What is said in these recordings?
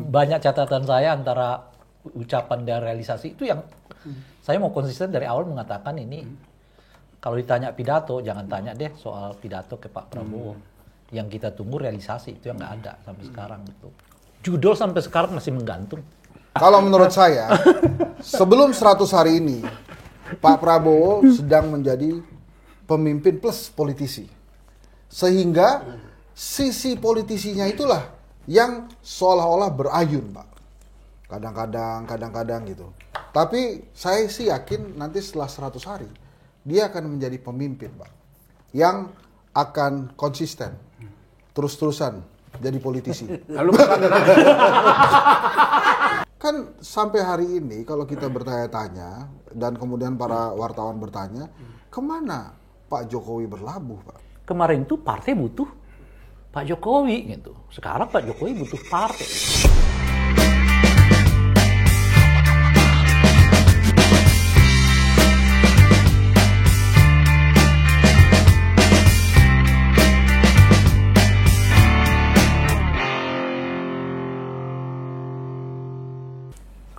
banyak catatan saya antara ucapan dan realisasi itu yang saya mau konsisten dari awal mengatakan ini kalau ditanya pidato jangan tanya deh soal pidato ke Pak Prabowo. Yang kita tunggu realisasi itu yang nggak ada sampai sekarang gitu. Judul sampai sekarang masih menggantung. Kalau menurut saya sebelum 100 hari ini Pak Prabowo sedang menjadi pemimpin plus politisi. Sehingga sisi politisinya itulah yang seolah-olah berayun, Pak. Kadang-kadang gitu. Tapi saya sih yakin nanti setelah 100 hari dia akan menjadi pemimpin, Pak. Yang akan konsisten terus-terusan jadi politisi. Lalu Kan sampai hari ini kalau kita bertanya-tanya dan kemudian para wartawan bertanya, kemana Pak Jokowi berlabuh, Pak? Kemarin tuh partai butuh Pak Jokowi gitu. Sekarang Pak Jokowi butuh partai.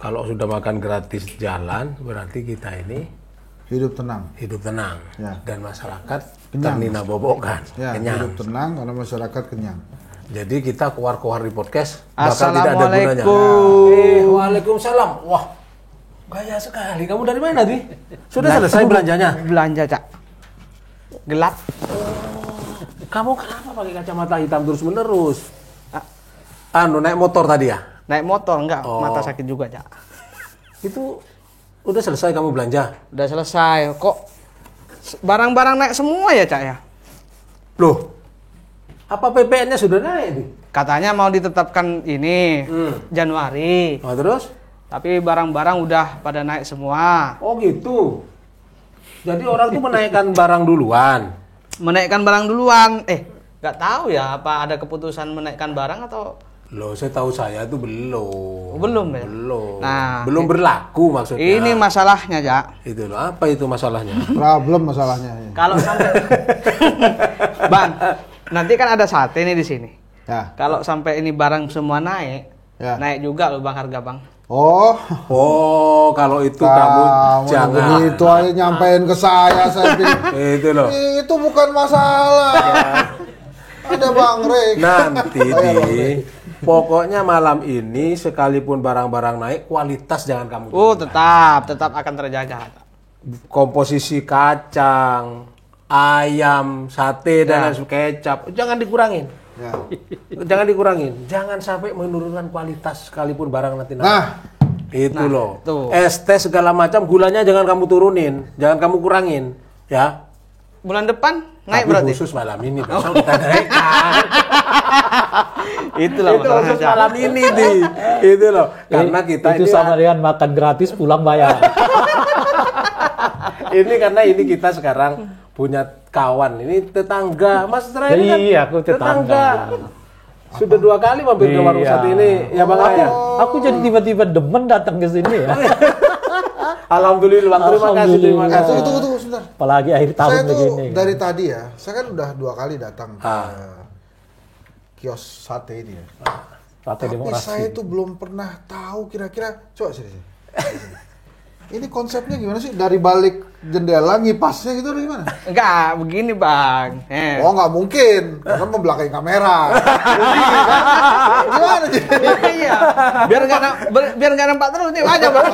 kalau sudah makan gratis jalan, berarti kita ini Hidup tenang. Ya. Dan masyarakat Kenyang. ternina bobokan. Ya, Kenyang. hidup tenang karena masyarakat kenyang. Jadi kita keluar-keluar di podcast bakal tidak ada gunanya. Assalamualaikum. Waalaikumsalam. Wah, gaya sekali. Kamu dari mana, Dwi? Sudah selesai belanjanya? Belanja, Cak. Gelap. Kamu kenapa pakai kacamata hitam terus-menerus? Naik motor tadi ya? Naik motor, enggak. Oh. Mata sakit juga, Cak. Itu udah selesai kamu belanja? Udah selesai. Kok barang-barang naik semua ya, Cak ya? Loh, apa PPN-nya sudah naik, Dwi? Katanya mau ditetapkan ini Januari. Oh, terus? Tapi barang-barang udah pada naik semua. Oh gitu. Jadi orang tuh menaikkan barang duluan. Menaikkan barang duluan. Nggak tahu ya apa ada keputusan menaikkan barang atau Loh, saya tahu saya itu belum. Belum ya? Belum. Nah, belum berlaku maksudnya. ini masalahnya, Cak. Itu loh. Apa itu masalahnya? Problem masalahnya. Kalau sampai Bang, nanti kan ada sate nih di sini. Ya. Kalau sampai ini barang semua naik, Ya. naik juga loh Bang harga, Bang. Oh, Kalau itu kamu jangan. begitu aja nyampein ke saya pikir, Itu loh. itu bukan masalah. Ada Bang Rek. Nanti pokoknya malam ini sekalipun barang-barang naik, kualitas jangan kamu. Oh, tetap akan terjaga. Komposisi kacang, ayam, sate dan lain kecap, jangan dikurangin. Ya. Jangan dikurangin. Jangan sampai menurunkan kualitas sekalipun barang nanti naik. Nah, Itu loh. tuh. Es teh segala macam gulanya jangan kamu turunin, jangan kamu kurangin, ya. Bulan depan naik Tapi berarti. khusus malam ini besok kita naikkan. Itulah Itu masalahnya, khusus Cak. malam ini nih. Itu loh. Karena kita itu ini sama dengan makan gratis pulang bayar. ini karena ini kita sekarang punya kawan, ini tetangga. Mas Tra ini kan Iya, aku tetangga. Sudah 2 kali mampir ke warung Iya. sate ini, ya Bang Ayah. Aku jadi tiba-tiba demen datang ke sini ya. Alhamdulillah, terima kasih, terima kasih. tunggu sebentar. Apalagi akhir tahun Saya tuh begini. dari tadi ya, saya kan udah 2 kali datang ke kios sate ini ya. Partai Tapi Demokrasi. saya tuh belum pernah tahu kira-kira. Coba sini. Ini konsepnya gimana sih? Dari balik jendela ngipasnya gitu atau gimana? Enggak, begini, Bang. Oh nggak mungkin, karena membelakangi kamera. Gimana sih? Iya. Biar nggak nampak terus nih aja, Bang.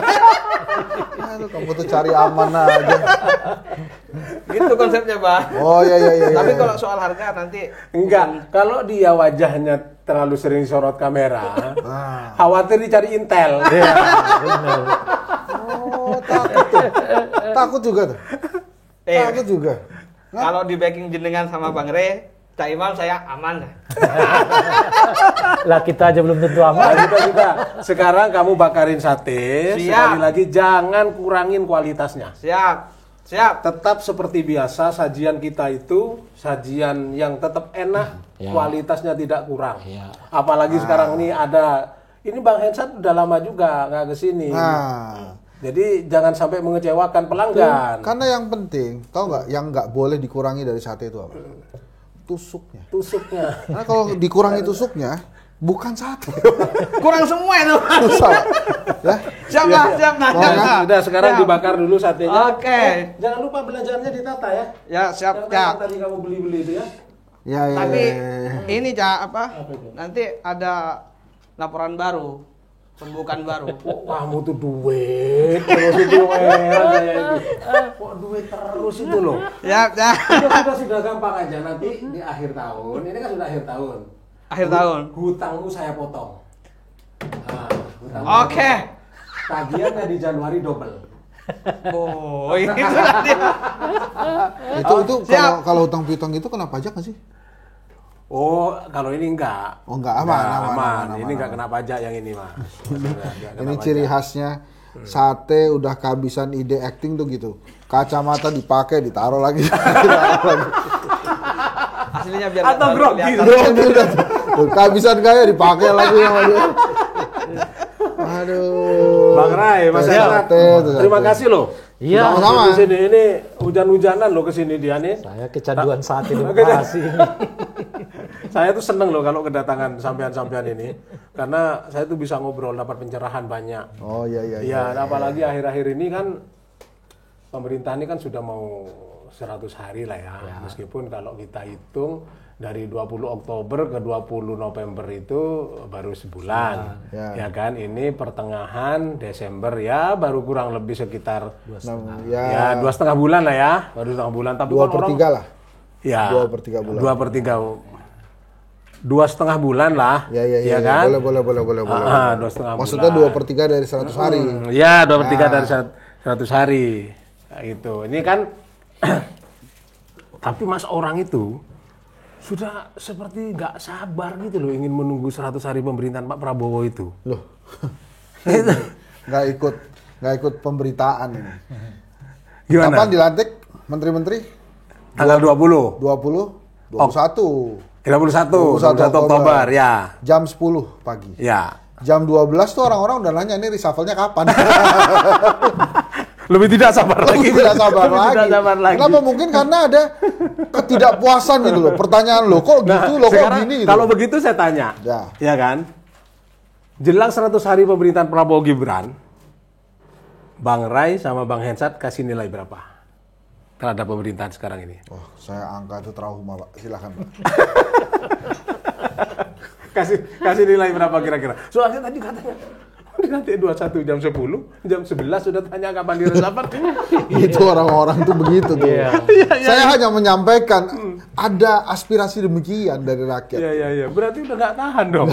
Aduh, kamu tuh cari aman aja. Gitu konsepnya, Bang. Oh iya. Tapi kalau soal harga nanti Enggak, kalau dia wajahnya terlalu sering sorot kamera, Nah. khawatir dicari intel. Iya, benar. Oh takut tuh. Takut juga tuh. Takut juga. kalau di backing jenengan sama Bang Re, Cak Imam saya aman. Lah kita aja belum tentu Nah, aman. kita. Sekarang kamu bakarin sate, Siap. sekali lagi jangan kurangin kualitasnya. Siap. Tetap seperti biasa, sajian kita itu sajian yang tetap enak, Ya. kualitasnya tidak kurang. Ya. Apalagi sekarang ini ini Bang Hensat udah lama juga nggak kesini. Nah, Jadi jangan sampai mengecewakan pelanggan. karena yang penting, tau nggak? Yang nggak boleh dikurangi dari sate itu apa? Tusuknya. Tusuknya. Karena kalau dikurangi tusuknya, Bukan satu. Kurang semua itu. Salah. Ya. Siap lah, siap nah. Mau siap, kan? nah. Udah sekarang Siap. dibakar dulu satenya. Oke. Jangan lupa belanjaannya ditata ya. Ya, siap, Yang siap. tadi kamu beli-beli itu ya. Ya. Tapi Ya. ini Cak, apa? Apa itu? Nanti ada laporan baru, pembukaan baru. Kok kamu tuh duit terus itu saya itu. Kok duit terus itu loh. Ya, ya. Sudah gampang aja nanti di akhir tahun. Ini kan sudah akhir tahun. Akhir tahun. Hutangmu saya potong. Nah, hutangmu Oke. potong. Tagihannya di Januari double. Oh, ini sudah dia. Itu siap. kalau utang piutang itu kena pajak nggak sih? Oh, kalau ini enggak. Oh, enggak, aman. Ini enggak kena pajak yang ini, Mas. Ini ciri khasnya sate udah kehabisan ide acting tuh gitu. Kacamata dipakai, ditaruh lagi. Aslinya biar Atau nggak grogi. kelihatan. Tuh, kehabisan gaya dipakai lagi sama dia. Aduh. Bang Ray, Mas Erat. Terima kasih loh. Iya. Sudah Sama-sama. di sini. Ini hujan-hujanan loh ke sini dia nih. Saya kecanduan sate demokrasi ini. Saya tuh seneng loh kalau kedatangan sampean-sampean ini. Karena saya tuh bisa ngobrol, dapat pencerahan banyak. Oh iya. Iya, dan apalagi akhir-akhir ini kan pemerintah ini kan sudah mau 100 hari lah ya. Meskipun kalau kita hitung dari 20 Oktober ke 20 November itu baru sebulan. Ya kan, ini pertengahan Desember ya baru kurang lebih sekitar Ya, 2,5 bulan lah ya. Baru 2,5 bulan. Tapi 2/3 lah. Ya, 2/3 bulan. 2/3. 2,5 bulan lah. Ya, kan? boleh. 2,5 Maksudnya bulan. 2/3 dari 100 hari. Ya, 2/3 dari 100 hari. Nah, itu. Ini kan tapi mas orang itu sudah seperti nggak sabar gitu loh ingin menunggu 100 hari pemerintahan Pak Prabowo itu. Loh. Nggak ikut pemberitaan ini. Gimana? Kapan dilantik menteri-menteri? Tanggal 20. 21 21 Oktober ya. jam 10 pagi. Ya. Jam 12 tuh orang-orang udah nanya ini reshuffle-nya kapan. Lebih tidak sabar lagi. Tidak sabar Lebih lagi. tidak sabar lagi. Kenapa? Mungkin karena ada ketidakpuasan gitu loh. Pertanyaan lo kok gitu lo kok sekarang gini gitu. kalau begitu saya tanya. Ya kan? Jelang 100 hari pemerintahan Prabowo Gibran, Bang Ray sama Bang Hensat kasih nilai berapa terhadap pemerintahan sekarang ini? Oh, saya angka itu trauma, Pak. Silakan, Pak. kasih nilai berapa kira-kira? Soalnya tadi katanya nanti 21 jam 10, jam 11 sudah tanya kapan diresapel. Itu orang-orang tuh begitu tuh. Saya hanya menyampaikan ada aspirasi demikian dari rakyat. Iya. Berarti udah nggak tahan dong.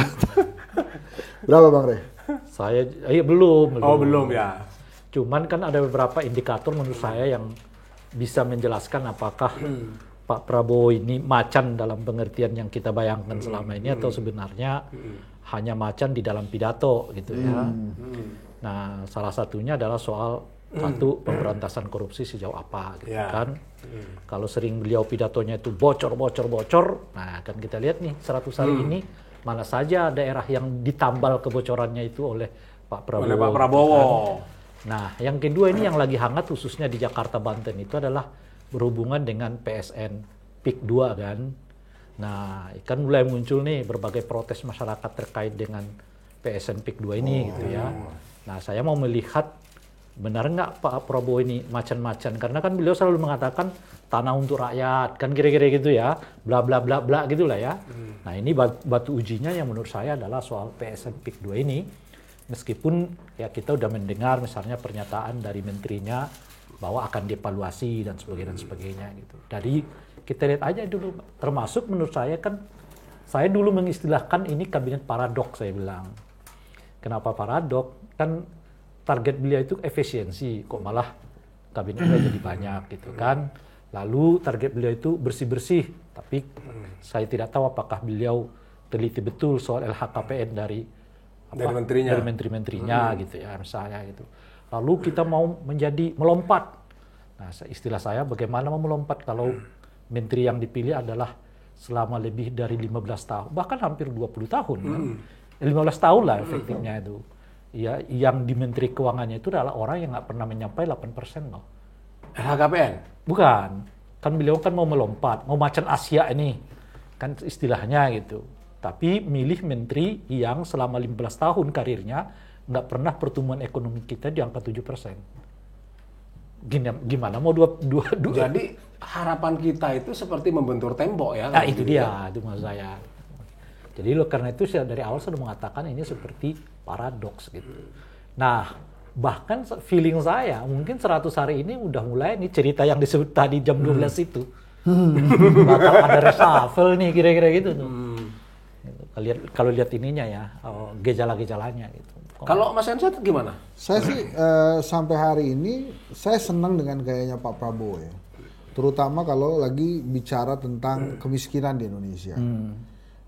Berapa, Bang Rey? Saya belum. Oh, belum ya. Cuman kan ada beberapa indikator menurut saya yang bisa menjelaskan apakah Pak Prabowo ini macan dalam pengertian yang kita bayangkan selama ini atau sebenarnya hanya macan di dalam pidato gitu ya. Nah, salah satunya adalah soal satu pemberantasan korupsi sejauh apa gitu kan. Kalau sering beliau pidatonya itu bocor. Nah, kan kita lihat nih 100 hari ini mana saja daerah yang ditambal kebocorannya itu oleh Pak Prabowo. Oleh Pak Prabowo. Kan? Nah, yang kedua ini yang lagi hangat khususnya di Jakarta Banten itu adalah berhubungan dengan PSN PIK 2 kan. Nah, kan mulai muncul nih berbagai protes masyarakat terkait dengan PSN PIK 2 ini gitu ya. Nah, saya mau melihat benar nggak Pak Prabowo ini macan-macan, karena kan beliau selalu mengatakan tanah untuk rakyat, kan kira-kira gitu ya, bla bla bla bla gitulah ya. Nah, ini batu ujinya yang menurut saya adalah soal PSN PIK 2 ini. Meskipun ya kita udah mendengar misalnya pernyataan dari menterinya bahwa akan dievaluasi dan sebagainya gitu. Dari kita lihat aja dulu, termasuk menurut saya kan, saya dulu mengistilahkan ini kabinet paradok saya bilang. Kenapa paradok? Kan target beliau itu efisiensi, kok malah kabinetnya jadi banyak gitu kan. Lalu target beliau itu bersih-bersih, tapi saya tidak tahu apakah beliau teliti betul soal LHKPN dari menteri-menterinya gitu ya misalnya gitu. Lalu kita mau menjadi melompat. Nah, istilah saya bagaimana mau melompat kalau menteri yang dipilih adalah selama lebih dari 15 tahun, bahkan hampir 20 tahun kan. 15 tahun lah efektifnya itu. Ya, yang di Menteri Keuangannya itu adalah orang yang nggak pernah menyampai 8% loh. LHKPN? Bukan. Kan beliau kan mau melompat, mau macan Asia ini. Kan istilahnya gitu. Tapi milih menteri yang selama 15 tahun karirnya nggak pernah pertumbuhan ekonomi kita di angka 7%. Gimana mau dua. Jadi harapan kita itu seperti membentur tembok ya. Nah, itu dia, itu maksud saya. Jadi karena itu saya dari awal sudah mengatakan ini seperti paradoks gitu. Nah, bahkan feeling saya mungkin 100 hari ini udah mulai nih cerita yang disebut tadi jam 12 itu. Bakal ada reshuffle nih kira-kira gitu tuh. Kalau lihat ininya ya, gejala-gejalanya gitu. Kalau Mas Hensat gimana? Saya sih sampai hari ini saya senang dengan gayanya Pak Prabowo ya. Terutama kalau lagi bicara tentang kemiskinan di Indonesia.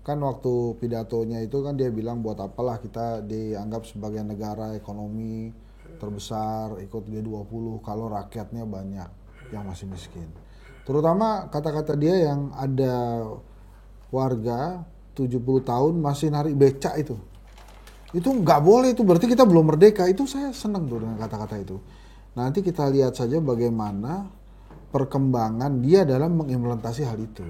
Kan waktu pidatonya itu kan dia bilang buat apalah kita dianggap sebagai negara ekonomi terbesar ikut G20 kalau rakyatnya banyak yang masih miskin. Terutama kata-kata dia yang ada warga 70 tahun masih narik becak itu. Itu nggak boleh, itu berarti kita belum merdeka. Itu saya senang tuh dengan kata-kata itu. Nanti kita lihat saja bagaimana perkembangan dia dalam mengimplementasi hal itu.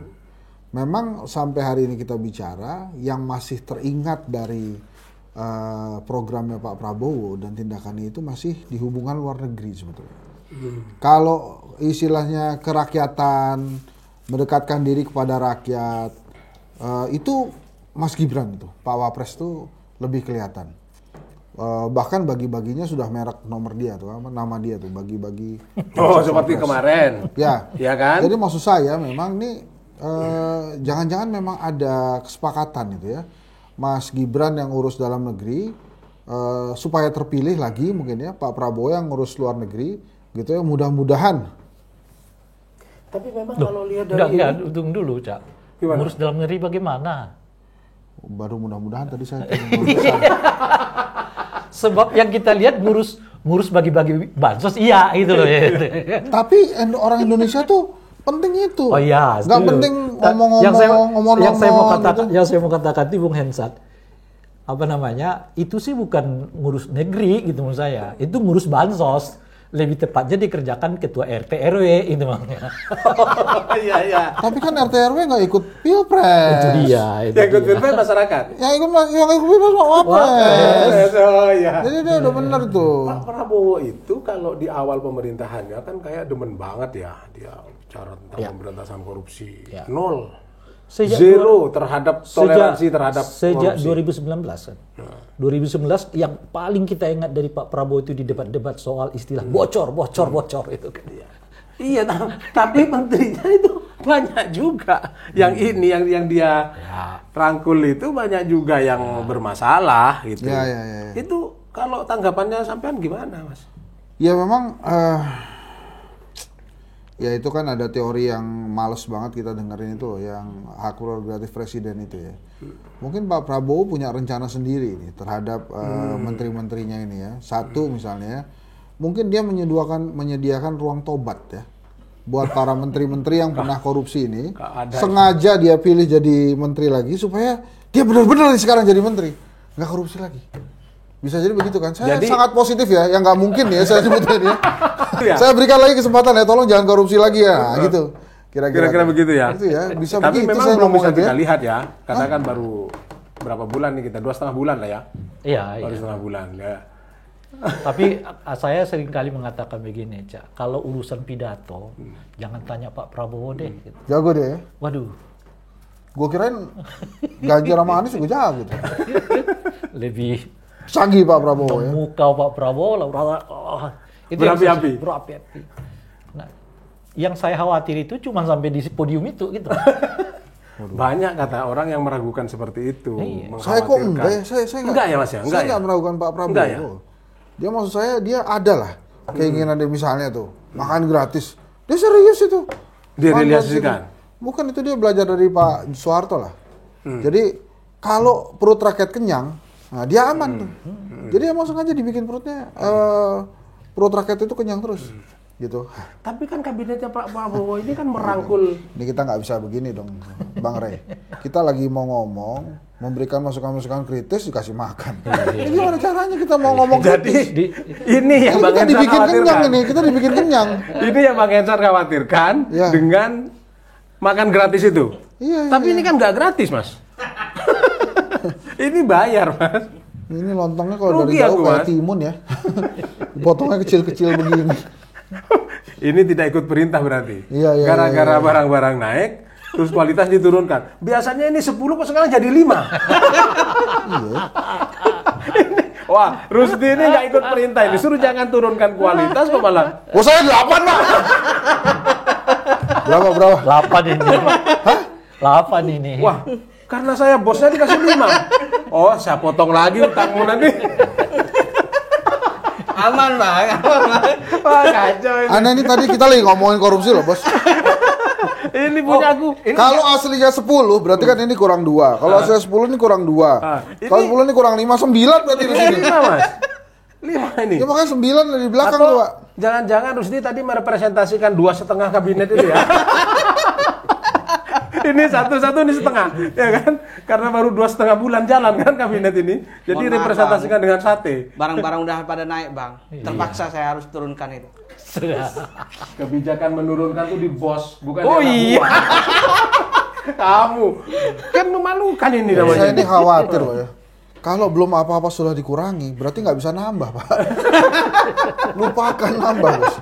Memang sampai hari ini kita bicara, yang masih teringat dari programnya Pak Prabowo dan tindakannya itu masih di hubungan luar negeri sebetulnya. Kalau istilahnya kerakyatan, mendekatkan diri kepada rakyat, itu Mas Gibran itu, Pak Wapres itu lebih kelihatan. Bahkan bagi-baginya sudah merek nomor dia tuh, nama dia tuh bagi-bagi. Oh, seperti kemarin. Ya, ya kan? Jadi maksud saya memang ini jangan-jangan memang ada kesepakatan itu ya, Mas Gibran yang urus dalam negeri supaya terpilih lagi mungkin ya Pak Prabowo yang ngurus luar negeri gitu ya, mudah-mudahan. Tapi memang kalau lihat dari tunggu dulu, Cak. Gimana? Ngurus dalam negeri bagaimana? Baru mudah-mudahan tadi saya Sebab yang kita lihat ngurus bagi-bagi bansos iya gitu loh ya. Tapi orang Indonesia tuh penting itu. Oh iya, nggak penting ngomong-ngomong yang saya mau katakan itu Bung Hensat. Apa namanya? Itu sih bukan ngurus negeri gitu menurut saya. Itu ngurus bansos. Lebih tepatnya dikerjakan ketua RT RW itu makanya. Iya iya. Tapi kan RT RW nggak ikut pilpres. Itu dia. Yang ikut pilpres masyarakat. Yang ikut pilpres Wapres. Oh iya. Jadi dia udah benar tuh. Pak Prabowo itu kalau di awal pemerintahannya kan kayak demen banget ya dia bicara tentang pemberantasan korupsi. Ya. Nol. Zero terhadap toleransi terhadap sejak korupsi. 2019 kan. 2019 yang paling kita ingat dari Pak Prabowo itu di debat-debat soal istilah bocor itu kan. Iya, tapi menterinya itu banyak juga yang ini yang dia rangkul itu banyak juga yang bermasalah gitu. Ya. Itu kalau tanggapannya sampean gimana, Mas? Ya memang ya itu kan ada teori yang males banget kita dengerin itu loh, yang hak prerogatif presiden itu ya. Mungkin Pak Prabowo punya rencana sendiri nih terhadap menteri-menterinya ini ya. Satu misalnya, mungkin dia menyediakan ruang tobat ya buat para menteri-menteri yang pernah korupsi ini. Sengaja dia pilih jadi menteri lagi supaya dia benar-benar sekarang jadi menteri, nggak korupsi lagi. Bisa jadi begitu kan? Saya sangat positif ya, yang nggak mungkin ya saya sebutin ya. Saya berikan lagi kesempatan ya, tolong jangan korupsi lagi ya, gitu. Kira-kira begitu ya. Itu ya, bisa tapi begitu. Memang saya belum bisa ya. kita lihat ya, karena kan baru berapa bulan nih kita, 2,5 bulan lah ya. Iya. Baru setengah bulan ya. Tapi saya sering kali mengatakan begini, Cak. Kalau urusan pidato, jangan tanya Pak Prabowo deh. Gitu. Jago deh. Waduh. Gue kirain Ganjar sama Anies juga jago gitu. Lebih canggih Pak Prabowo ya. Memukau Pak Prabowo lah. Itu berapi-api. Berapi-api. Nah, yang saya khawatir itu cuma sampai di podium itu gitu. Banyak kata orang yang meragukan seperti itu. Iya. Saya kok enggak ya? Saya enggak ya Mas ya? Saya enggak meragukan Pak Prabowo. Enggak ya? Dia maksud saya dia ada lah keinginan dia misalnya tuh makan gratis. Dia serius itu. Dia realisasikan. Bukan itu dia belajar dari Pak Soeharto lah. Jadi kalau perut rakyat kenyang, nah dia aman tuh. Jadi ya langsung aja dibikin perutnya perut rakyat itu kenyang terus. Gitu. Tapi kan kabinetnya Pak Prabowo ini kan merangkul. Ini kita nggak bisa begini dong, Bang Rey. Kita lagi mau ngomong, memberikan masukan-masukan kritis dikasih makan. Ini gimana caranya kita mau ngomong kritis? Jadi ini yang Bang kita Hensat dibikin kenyang khawatirkan. ini, kita dibikin kenyang. Ini yang Bang Hensat khawatirkan dengan makan gratis itu. Iya. Tapi ini kan nggak gratis, Mas. Ini bayar, Mas. Ini lontongnya kalau dari Rugi jauh aku, kayak Mas. timun ya. Potongnya kecil-kecil begini. Ini tidak ikut perintah berarti. Iya, iya, Gara-gara iya, iya. barang-barang naik, terus kualitas diturunkan. Biasanya ini 10 kok sekarang jadi 5. Iya. Wah, Rusdi ini nggak ikut perintah ini. Suruh jangan turunkan kualitas kok malah. Oh saya 8 Pak. Berapa? 8 ini. Hah? 8 ini. Wah, karena saya bosnya dikasih 5. Oh, saya potong lagi utangmu nanti. Aman Bang. Wah, kacau ini. Anda ini tadi kita lagi ngomongin korupsi loh bos. Ini punya aku. Kalau aslinya 10 berarti kan ini kurang 2. Kalau aslinya 10 ini kurang 2. Kalau 10 ini kurang 5, 9 berarti di sini. 5, Mas. 5 ini. Ya makanya 9 di belakang Atau tuh Pak. jangan-jangan Rusdi tadi merepresentasikan 2,5 kabinet itu ya. Ini satu ini setengah, ya kan? Karena baru 2,5 bulan jalan kan kabinet ini. Jadi Mohon maaf, representasikan dengan sate. Barang-barang udah pada naik Bang. Terpaksa saya harus turunkan itu. Kebijakan menurunkan tuh di bos, bukan Oh di anak iya. buah. Kamu kan memalukan ini Saya namanya. ini khawatir Pak ya. Kalau belum apa-apa sudah dikurangi, berarti nggak bisa nambah Pak. Lupakan nambah bos.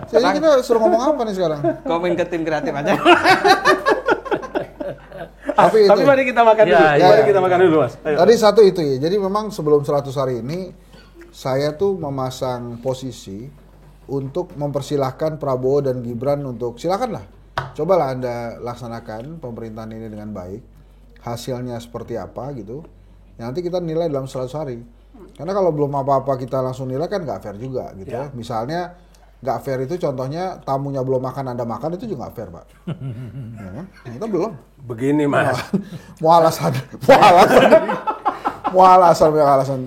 Jadi kita suruh ngomong apa nih sekarang? Komen ke tim kreatif aja. Tapi mari kita makan dulu. Ya, Mari ya. kita makan dulu, Mas. Ayo. Tadi satu itu ya. Jadi memang sebelum 100 hari ini saya tuh memasang posisi untuk mempersilahkan Prabowo dan Gibran untuk silakanlah. Cobalah Anda laksanakan pemerintahan ini dengan baik. Hasilnya seperti apa gitu. Nanti kita nilai dalam 100 hari. Karena kalau belum apa-apa kita langsung nilai kan nggak fair juga gitu ya. Misalnya nggak fair itu contohnya tamunya belum makan Anda makan itu juga nggak fair Pak. Ya kan? Kita belum. Begini, Mas. Mau alasan.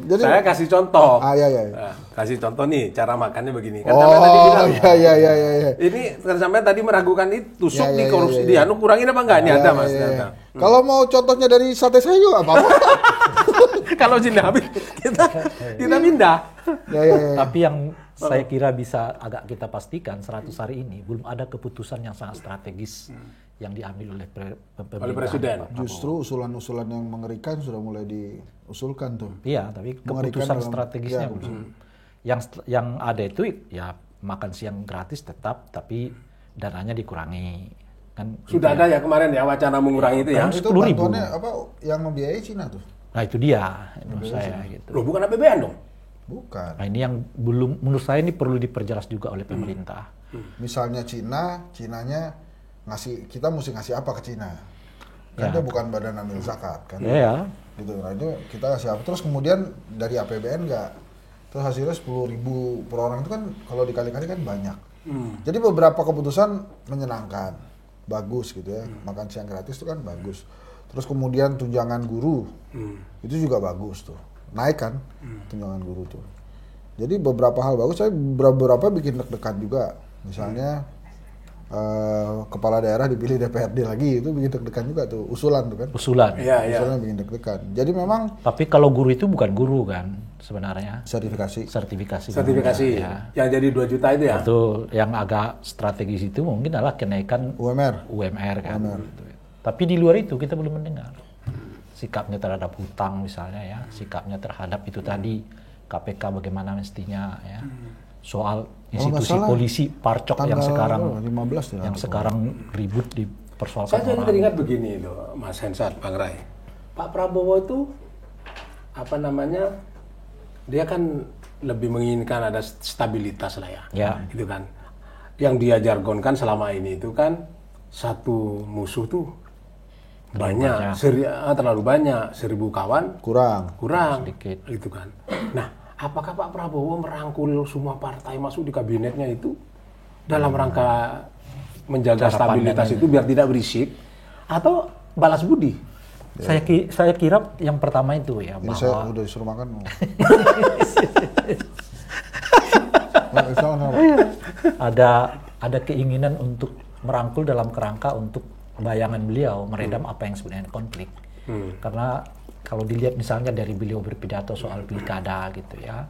Jadi Saya kasih contoh. iya. Nah, kasih contoh nih cara makannya begini. Kan Oh, sampai tadi bilang. iya. Ini kan sampai tadi meragukan itu sup Ya, di ya, korupsi ya, dia. ya. Anu kurangin apa enggak? Ini ada, Mas. Iya. Ada. Kalau mau contohnya dari sate saya juga apa-apa. Kalau sini habis kita pindah. Ya. Tapi yang saya kira bisa agak kita pastikan 100 hari ini belum ada keputusan yang sangat strategis yang diambil oleh Oleh Presiden. Justru usulan-usulan yang mengerikan sudah mulai diusulkan tuh. Iya, tapi Mengerikan keputusan dalam- strategisnya ya, belum. Yang ada itu ya makan siang gratis tetap, tapi dananya dikurangi. Kan Sudah ada ya kemarin ya wacana mengurangi itu ya. Itu 10.000. bantuannya apa yang membiayai Cina tuh? Nah itu dia menurut saya gitu. Loh, bukan APBN dong. Bukan. Nah ini yang belum, menurut saya ini perlu diperjelas juga oleh pemerintah. Misalnya Cinanya ngasih, kita mesti ngasih apa ke Cina? Kan Ya. dia bukan badan amil zakat kan? Ya, Gitu. Nah itu kita kasih apa? Terus kemudian dari APBN nggak? Terus hasilnya 10.000 per orang itu kan kalau dikali-kali kan banyak. Jadi beberapa keputusan menyenangkan, bagus gitu ya. Makan siang gratis itu kan bagus. Terus kemudian tunjangan guru itu juga bagus tuh, naik kan tunjangan guru tuh. Jadi beberapa hal bagus, saya beberapa bikin deg-degan juga. Misalnya kepala daerah dipilih DPRD lagi, itu bikin deg-degan juga tuh, usulan tuh kan. usulan. Iya, iya. Usulan bikin deg-degan. Jadi memang Tapi kalau guru itu bukan guru kan sebenarnya. sertifikasi. Sertifikasi. Sertifikasi Ya. yang jadi 2 juta itu ya. Betul. Yang agak strategis itu mungkin adalah kenaikan UMR. kan. Gitu. Tapi di luar itu kita belum mendengar sikapnya terhadap hutang misalnya ya, sikapnya terhadap itu tadi KPK bagaimana mestinya ya, soal institusi salah, polisi Parcok yang sekarang 15 ya. yang sekarang ribut dipersoalkan Saya jadi orang. teringat begini loh, Mas Hensat, Bang Rai. Pak Prabowo itu apa namanya? Dia kan lebih menginginkan ada stabilitas lah ya. Ya. Gitu kan. Yang dia jargonkan selama ini itu kan satu musuh tuh banyak, terlalu banyak, 1.000 kawan kurang. Sedikit. gitu kan. Nah, apakah Pak Prabowo merangkul semua partai masuk di kabinetnya itu dalam rangka menjaga Cara stabilitas pandangan. itu biar tidak berisik atau balas budi? Saya kira yang pertama itu ya Ini saya bahwa udah disuruh makan. ada keinginan untuk merangkul dalam kerangka untuk bayangan beliau meredam apa yang sebenarnya konflik. Karena kalau dilihat misalnya dari beliau berpidato soal pilkada gitu ya,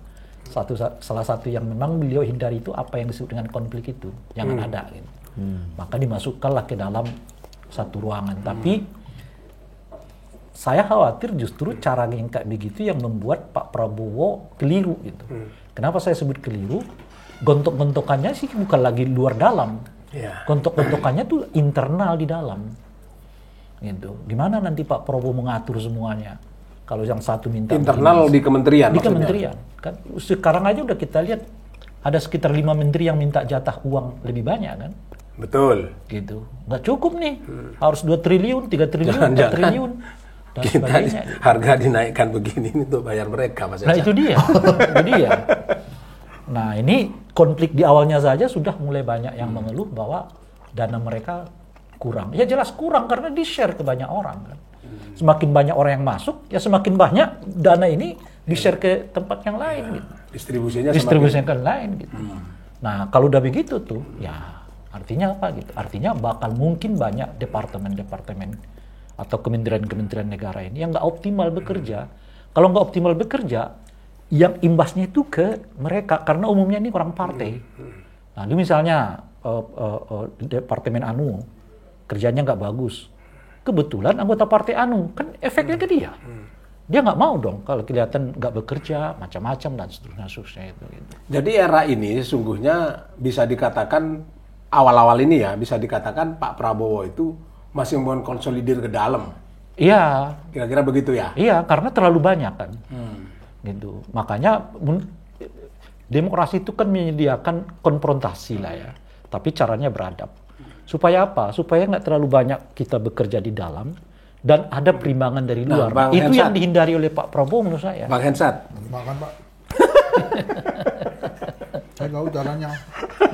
salah satu yang memang beliau hindari itu apa yang disebut dengan konflik itu jangan ada gitu. Maka dimasukkanlah ke dalam satu ruangan. Tapi saya khawatir justru cara yang kayak begitu yang membuat Pak Prabowo keliru gitu. Kenapa saya sebut keliru? Gontok-gontokannya sih bukan lagi luar dalam. Iya. Gontok-gontokannya tuh internal di dalam. Gitu. Gimana nanti Pak Prabowo mengatur semuanya? Kalau yang satu minta Internal begini, di kementerian di maksudnya? kementerian. Kan sekarang aja udah kita lihat ada sekitar 5 menteri yang minta jatah uang lebih banyak kan? Betul. Gitu. Nggak cukup nih. Harus 2 triliun, 3 triliun, 4 Jangan-jangan triliun dan Kita sebagainya. harga dinaikkan begini untuk bayar mereka, Mas Nah Esa. itu dia. Itu dia. Nah ini konflik di awalnya saja sudah mulai banyak yang mengeluh bahwa dana mereka kurang. Ya jelas kurang karena di-share ke banyak orang kan. Semakin banyak orang yang masuk, ya semakin banyak dana ini di-share ke tempat yang lain gitu. Distribusinya Distribusinya ke lain gitu. Nah kalau udah begitu tuh, ya artinya apa gitu? Artinya bakal mungkin banyak departemen-departemen atau kementerian-kementerian negara ini yang nggak optimal bekerja. Kalau nggak optimal bekerja, yang imbasnya itu ke mereka karena umumnya ini orang partai. Nah, ini misalnya departemen anu kerjanya nggak bagus, kebetulan anggota partai anu kan efeknya ke dia. Dia nggak mau dong kalau kelihatan nggak bekerja macam-macam dan seterusnya itu. Gitu. Jadi era ini sesungguhnya bisa dikatakan awal-awal ini ya bisa dikatakan Pak Prabowo itu masih mengkonsolidir ke dalam. Iya, Kira-kira begitu ya? iya karena terlalu banyak kan. Gitu. Makanya demokrasi itu kan menyediakan konfrontasi lah ya. Tapi caranya beradab. Supaya apa? Supaya nggak terlalu banyak kita bekerja di dalam dan ada perimbangan dari luar. Bang Itu Hensat. yang dihindari oleh Pak Prabowo menurut saya. Bang Hensat, Makan Pak. Saya tahu caranya.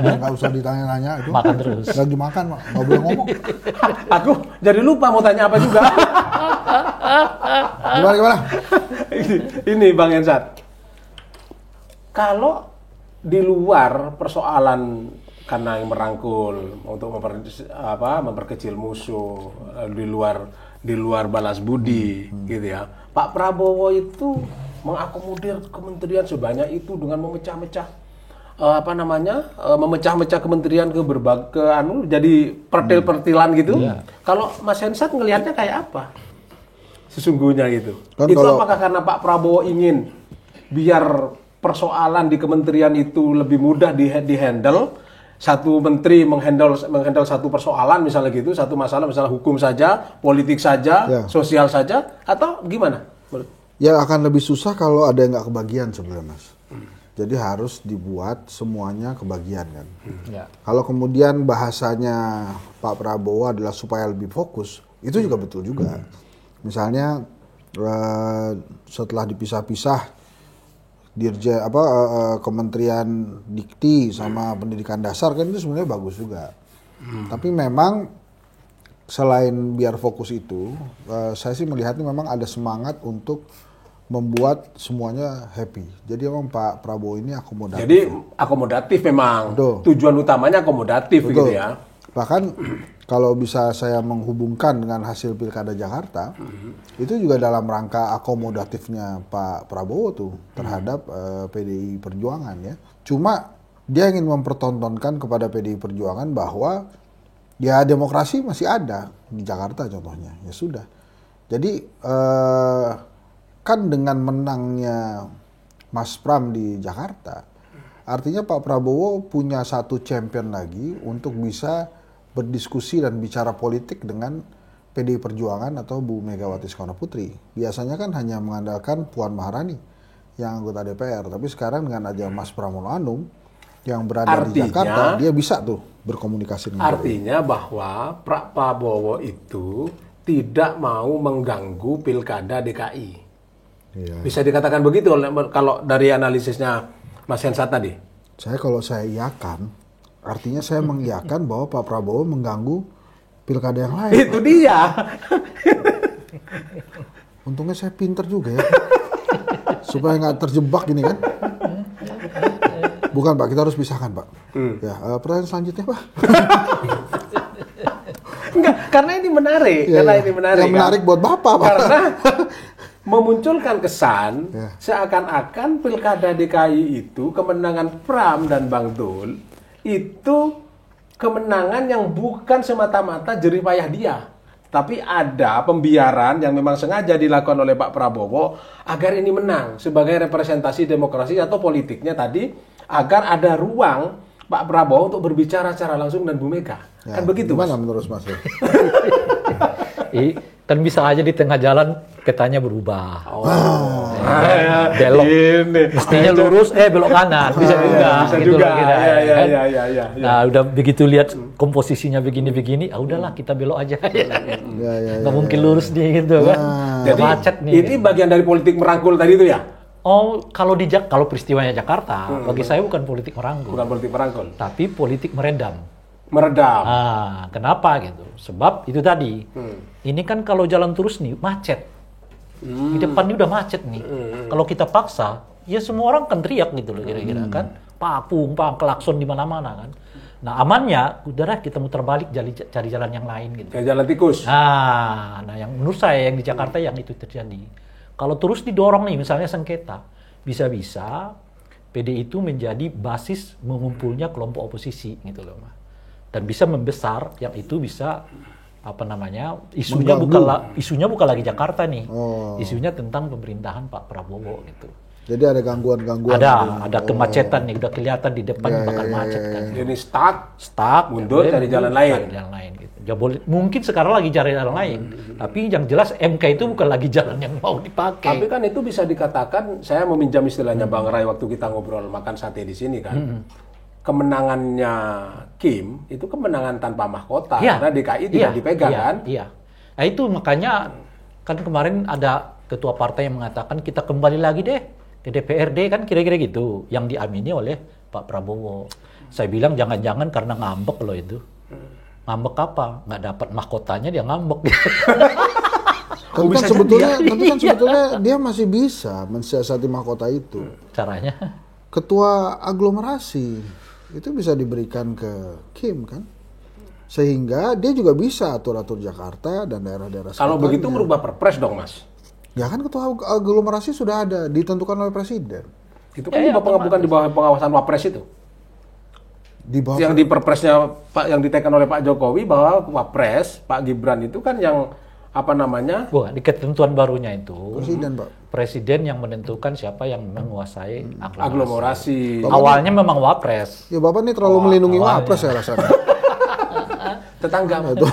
Nggak usah ditanya-tanya itu. Makan terus. Lagi makan Pak, nggak boleh ngomong. aku jadi lupa mau tanya apa juga. Gimana? Ini Bang Hensat, kalau di luar persoalan karena yang merangkul untuk memperkecil musuh di luar balas budi gitu ya, Pak Prabowo itu mengakomodir kementerian sebanyak itu dengan memecah-mecah memecah-mecah kementerian ke berbagai jadi pertil-pertilan gitu. Iya. Kalau Mas Hensat ngelihatnya kayak apa? Sesungguhnya gitu. Kan Itu kalau- apakah karena Pak Prabowo ingin biar persoalan di kementerian itu lebih mudah di-handle, satu menteri menghandle satu persoalan misalnya gitu, satu masalah misalnya hukum saja, politik saja, Ya. sosial saja, atau gimana? Ya akan lebih susah kalau ada yang nggak kebagian sebenarnya Mas. Jadi harus dibuat semuanya kebagian kan. Ya. Kalau kemudian bahasanya Pak Prabowo adalah supaya lebih fokus, itu juga betul juga. Misalnya setelah dipisah-pisah Kementerian Dikti sama Pendidikan Dasar kan itu sebenarnya bagus juga. Tapi memang selain biar fokus itu, saya sih melihatnya memang ada semangat untuk membuat semuanya happy. Jadi memang Pak Prabowo ini akomodatif. Jadi akomodatif memang. Betul. Tujuan utamanya akomodatif gitu Betul. ya. Bahkan kalau bisa saya menghubungkan dengan hasil Pilkada Jakarta, itu juga dalam rangka akomodatifnya Pak Prabowo tuh terhadap PDI Perjuangan ya. Cuma dia ingin mempertontonkan kepada PDI Perjuangan bahwa ya demokrasi masih ada di Jakarta contohnya. Ya sudah. Jadi kan dengan menangnya Mas Pram di Jakarta, artinya Pak Prabowo punya satu champion lagi untuk bisa berdiskusi dan bicara politik dengan PDI Perjuangan atau Bu Megawati Soekarno Putri. Biasanya kan hanya mengandalkan Puan Maharani yang anggota DPR, tapi sekarang dengan aja Mas Pramono Anung yang berada di Jakarta, dia bisa tuh berkomunikasi dengan Artinya bahwa Pak Prabowo itu tidak mau mengganggu Pilkada DKI. Iya. Bisa dikatakan begitu kalau dari analisisnya Mas Hensat tadi. Kalau saya iyakan, artinya saya mengiyakan bahwa Pak Prabowo mengganggu pilkada yang lain. Itu dia. Untungnya saya pinter juga ya, supaya nggak terjebak gini kan. Bukan Pak, kita harus pisahkan Pak. Ya, pertanyaan selanjutnya Pak. Enggak, karena ini menarik. Ya, karena ya. ini menarik. Yang menarik buat Bapak Pak. Karena memunculkan kesan Ya. seakan-akan Pilkada DKI itu kemenangan Pram dan Bang Dul itu kemenangan yang bukan semata-mata jerih payah dia, tapi ada pembiaran yang memang sengaja dilakukan oleh Pak Prabowo agar ini menang sebagai representasi demokrasi atau politiknya tadi, agar ada ruang Pak Prabowo untuk berbicara secara langsung dan Bu Mega. Ya, Kan begitu, gimana Mas? menurut Mas? Kan bisa aja di tengah jalan ketanya berubah. Belok. Ini. Mestinya lurus, belok kanan. Bisa juga. Bisa gitu juga. loh, kira, Ya. Nah, udah begitu lihat komposisinya begini-begini, udahlah kita belok aja. Nggak mungkin lurus nih gitu kan. Jadi Macet nih. ini bagian dari politik merangkul tadi itu ya? Oh, kalau kalau peristiwanya Jakarta, bagi saya bukan politik merangkul, Bukan politik merangkul. tapi politik meredam. Meredam. Kenapa gitu? Sebab itu tadi. Ini kan kalau jalan terus nih macet. Di depan ini udah macet nih. Kalau kita paksa, ya semua orang kan teriak gitu loh kira-kira kan. Papung, klakson di mana-mana kan. Nah, amannya udahlah kita muter balik cari jalan yang lain gitu. Kayak jalan tikus. Nah, yang menurut saya yang di Jakarta yang itu terjadi. Kalau terus didorong nih misalnya sengketa, bisa-bisa PDI itu menjadi basis mengumpulnya kelompok oposisi gitu loh, Mas. Dan bisa membesar yang itu bisa isunya bukan lagi Jakarta nih. Isunya tentang pemerintahan Pak Prabowo gitu. Jadi ada gangguan-gangguan. Ada kemacetan nih, udah kelihatan di depan bakal macet kan. Ini stuck, ya, mundur cari jalan lain. Cari jalan lain gitu. Ya boleh, mungkin sekarang lagi cari jalan lain. Tapi yang jelas MK itu bukan lagi jalan yang mau dipakai. Tapi kan itu bisa dikatakan, saya meminjam istilahnya Bang Ray waktu kita ngobrol makan sate di sini kan. Kemenangannya Kim itu kemenangan tanpa mahkota karena DKI tidak dipegang kan. Iya. Nah itu makanya kan kemarin ada ketua partai yang mengatakan kita kembali lagi deh ke DPRD kan kira-kira gitu yang diamini oleh Pak Prabowo. Saya bilang jangan-jangan karena ngambek loh itu. Ngambek apa? Nggak dapat mahkotanya dia ngambek. Tapi kan sebetulnya dia masih bisa mensiasati mahkota itu. Caranya? Ketua aglomerasi itu bisa diberikan ke Kim kan, sehingga dia juga bisa atur-atur Jakarta dan daerah-daerah sekitarnya. Kalau begitu merubah perpres dong, Mas. Ya kan ketua aglomerasi sudah ada, ditentukan oleh presiden. Itu kan bukan di bawah pengawasan Wapres itu. Di bawah Yang di perpresnya Pak yang ditekan oleh Pak Jokowi bahwa Wapres Pak Gibran itu kan yang Bukan, di ketentuan barunya itu presiden yang menentukan siapa yang menguasai aglomerasi. Awalnya memang Wapres. Ya Bapak ini terlalu melindungi Wapres saya rasa. Tetangga. Gitu.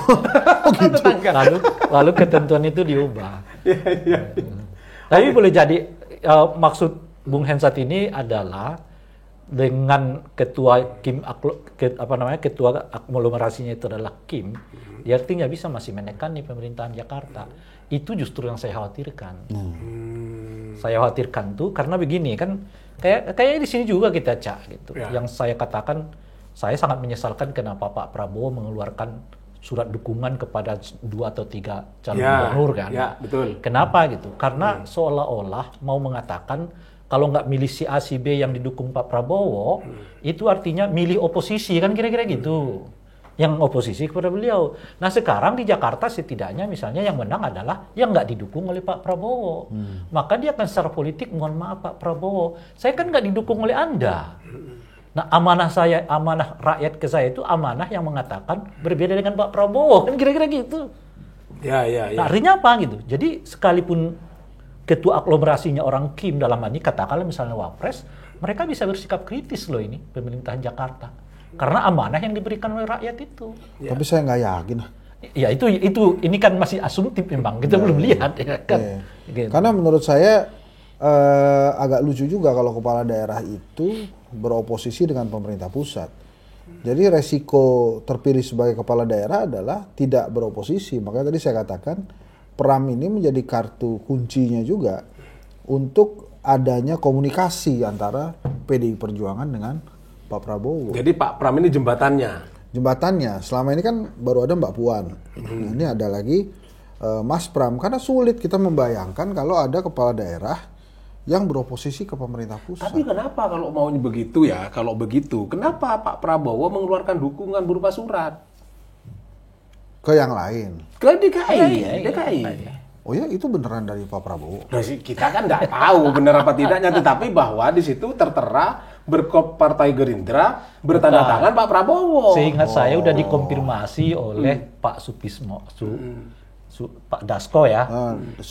Lalu ketentuan itu diubah. Tapi boleh jadi maksud Bung Hensat ini adalah dengan ketua Kim ketua aglomerasinya itu adalah Kim, dia artinya bisa masih menekan nih pemerintahan Jakarta. Itu justru yang saya khawatirkan. Saya khawatirkan tuh karena begini kan kayak di sini juga kita gitu. Yang saya katakan saya sangat menyesalkan kenapa Pak Prabowo mengeluarkan surat dukungan kepada 2 atau 3 calon gubernur kan. Ya, betul. Kenapa gitu? Karena seolah-olah mau mengatakan kalau nggak milih si A, si B yang didukung Pak Prabowo, itu artinya milih oposisi, kan kira-kira gitu. Yang oposisi kepada beliau. Nah sekarang di Jakarta setidaknya misalnya yang menang adalah yang nggak didukung oleh Pak Prabowo. Maka dia akan secara politik, mohon maaf Pak Prabowo, saya kan nggak didukung oleh Anda. Nah amanah rakyat ke saya itu amanah yang mengatakan berbeda dengan Pak Prabowo, kan kira-kira gitu. Ya. Nah, artinya apa gitu? Jadi sekalipun ketua aglomerasinya orang Kim dalam ini katakanlah misalnya Wapres, mereka bisa bersikap kritis loh ini pemerintahan Jakarta karena amanah yang diberikan oleh rakyat itu. Tapi saya nggak yakin. Ya itu ini kan masih asumtif memang kita belum lihat ya kan. Gitu. Karena menurut saya agak lucu juga kalau kepala daerah itu beroposisi dengan pemerintah pusat. Jadi resiko terpilih sebagai kepala daerah adalah tidak beroposisi. Makanya tadi saya katakan Pram ini menjadi kartu kuncinya juga untuk adanya komunikasi antara PDI Perjuangan dengan Pak Prabowo. Jadi Pak Pram ini jembatannya. Selama ini kan baru ada Mbak Puan. Nah, ini ada lagi Mas Pram. Karena sulit kita membayangkan kalau ada kepala daerah yang beroposisi ke pemerintah pusat. Tapi kenapa kalau maunya begitu ya? Kalau begitu, kenapa Pak Prabowo mengeluarkan dukungan berupa surat? Ke yang lain. Ke DKI. Oh ya, itu beneran dari Pak Prabowo. Nah, kita kan nggak tahu benar apa tidaknya, tetapi bahwa di situ tertera berkop Partai Gerindra bertanda tangan Pak Prabowo. Seingat saya udah dikonfirmasi oleh Pak Supismo. Pak Dasko ya,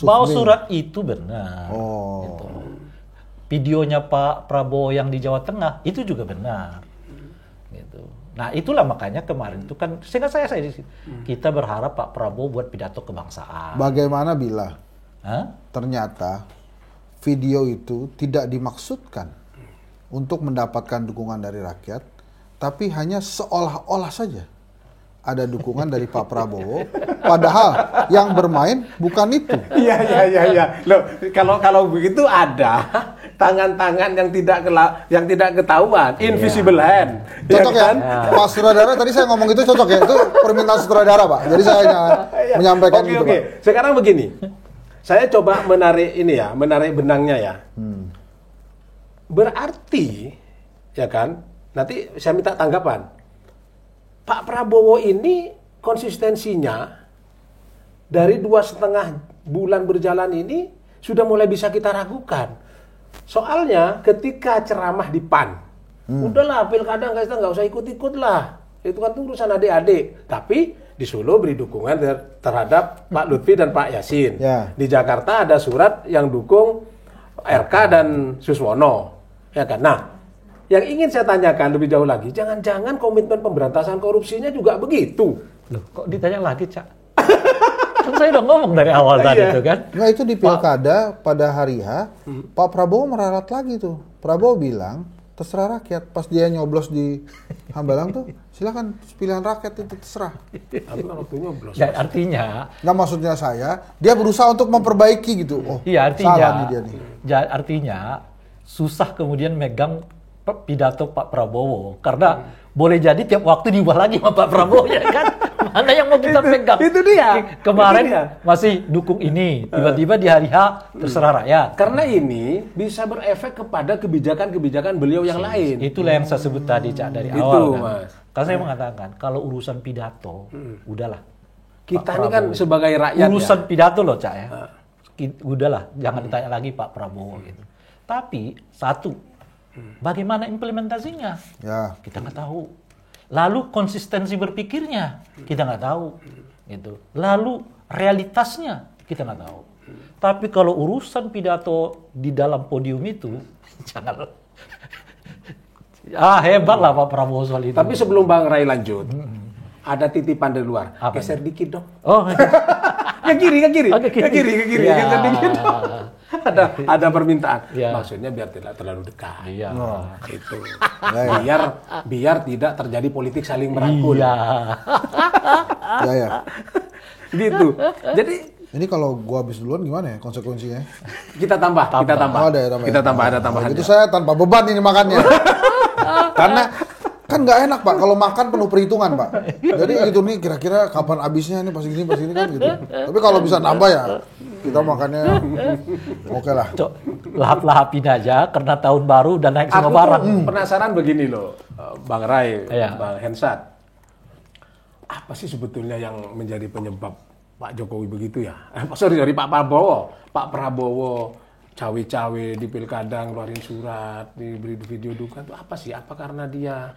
bahwa surat itu benar. Gitu. Videonya Pak Prabowo yang di Jawa Tengah itu juga benar. Gitu. Nah itulah makanya kemarin itu kan, sehingga saya kita berharap Pak Prabowo buat pidato kebangsaan. Bagaimana bila ternyata video itu tidak dimaksudkan untuk mendapatkan dukungan dari rakyat, tapi hanya seolah-olah saja ada dukungan dari Pak Prabowo, padahal yang bermain bukan itu. Iya. Loh, kalau begitu ada tangan-tangan yang tidak ketahuan, invisible hand. Cocok ya, Pak Sutradara tadi saya ngomong itu cocok ya, itu permintaan sutradara Pak. Jadi saya hanya menyampaikan gitu Pak. Sekarang begini, saya coba menarik benangnya ya. Berarti, ya kan, nanti saya minta tanggapan. Pak Prabowo ini konsistensinya dari 2,5 bulan berjalan ini sudah mulai bisa kita ragukan. Soalnya ketika ceramah di PAN, udahlah pilkada nggak usah ikut-ikut lah. Itu kan urusan adik-adik. Tapi di Solo beri dukungan terhadap Pak Lutfi dan Pak Yasin. Ya. Di Jakarta ada surat yang dukung RK dan Suswono. Ya kan? Nah, yang ingin saya tanyakan lebih jauh lagi, jangan-jangan komitmen pemberantasan korupsinya juga begitu. Loh, kok ditanya lagi, Cak? Kan saya udah ngomong dari awal tadi itu kan. Nah itu di pilkada pada hari H, Pak Prabowo meralat lagi tuh. Prabowo bilang, terserah rakyat. Pas dia nyoblos di Hambalang tuh, silakan pilihan rakyat itu terserah. Tapi waktu nyoblos. Ya, artinya. Nggak, maksudnya dia berusaha untuk memperbaiki gitu. Oh, iya, artinya. Salah nih dia nih. Artinya susah kemudian megang pidato Pak Prabowo karena boleh jadi tiap waktu diubah lagi sama Pak Prabowo ya kan. Mana yang mau kita pegang? Itu dia. Kemarin Itu dia. Masih dukung ini, tiba-tiba di hari H terserah rakyat. Karena ini bisa berefek kepada kebijakan-kebijakan beliau yang lain. Itulah yang saya sebut tadi, Cak, dari Itu, awal kan. Mas. Karena saya mengatakan kalau urusan pidato, udahlah. Kita Pak ini kan Prabowo. sebagai rakyat urusan ya. pidato loh, Cak ya. Udahlah, jangan ditanya lagi Pak Prabowo gitu. Tapi satu, bagaimana implementasinya? Ya. Kita nggak tahu. Lalu konsistensi berpikirnya kita nggak tahu. Gitu. Lalu realitasnya kita nggak tahu. Tapi kalau urusan pidato di dalam podium itu, jangan. Hebat lah Pak Prabowo soal itu. Tapi sebelum Bang Ray lanjut, ada titipan dari luar. Apa Geser dikit dong. Oh, Ke kiri. Oh, ke kiri. Ya. Geser dikit dong. Ada permintaan. Ya. Maksudnya biar tidak terlalu dekat. Iya. Itu. Biar tidak terjadi politik saling merangkul. Iya. Ya. Gitu. Jadi Ini kalau gua habis duluan gimana ya konsekuensinya? kita tambah. Oh, ada Ada tambahan. Itu saya tanpa beban ini makannya. Karena kan nggak enak Pak kalau makan penuh perhitungan Pak. Jadi gitu nih kira-kira kapan habisnya nih pas ini kan gitu. Tapi kalau bisa nambah ya kita makannya oke lah. Lahap-lahapin aja karena tahun baru dan naik semua Aku barang. tuh penasaran begini loh, Bang Ray, Iya. Bang Hensat. Apa sih sebetulnya yang menjadi penyebab Pak Jokowi begitu ya? Sorry, Pak Prabowo. Pak Prabowo cawe-cawe di pilkada ngeluarin surat, diberi video duka itu apa sih? Apa karena dia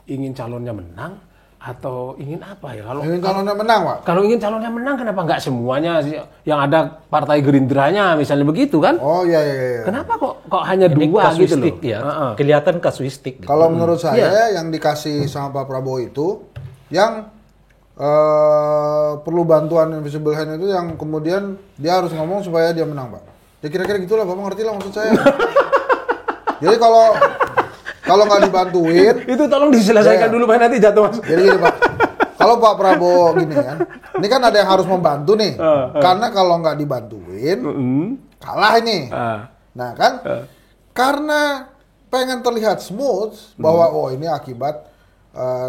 ingin calonnya menang atau ingin apa ya? Ingin calonnya menang Pak. Kalau ingin calonnya menang kenapa nggak semuanya sih? Yang ada partai Gerindranya misalnya begitu kan? Oh iya. Kenapa kok hanya Ini dua gitu loh? kasuistik ya. Kelihatan kasuistik. Gitu. Kalau menurut saya yang dikasih sama Pak Prabowo itu yang perlu bantuan invisible hand itu yang kemudian dia harus ngomong supaya dia menang Pak. Ya kira-kira gitulah Bapak ngerti lah maksud saya. Jadi kalau nggak dibantuin itu tolong diselesaikan dulu Pak, nanti jatuh Mas. Jadi gini Pak, kalau Pak Prabowo gini kan, ini kan ada yang harus membantu nih, karena kalau nggak dibantuin, kalah ini. Nah kan, karena pengen terlihat smooth, bahwa oh ini akibat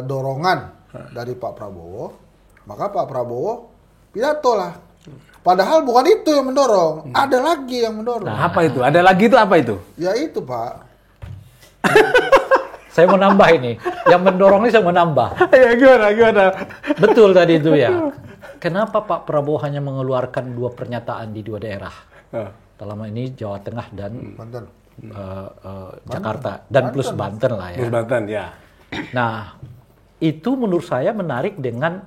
dorongan dari Pak Prabowo, maka Pak Prabowo pidato lah. Padahal bukan itu yang mendorong, ada lagi yang mendorong. Nah, apa itu? Ada lagi itu apa itu? Ya itu Pak. Saya mau nambah ini. Yang mendorong ini saya mau nambah. Ya gimana? Betul tadi itu ya. Kenapa Pak Prabowo hanya mengeluarkan 2 pernyataan di 2 daerah? Selama ini Jawa Tengah dan Banten. Jakarta. Dan plus Banten lah ya. Plus Banten ya. Nah, itu menurut saya menarik dengan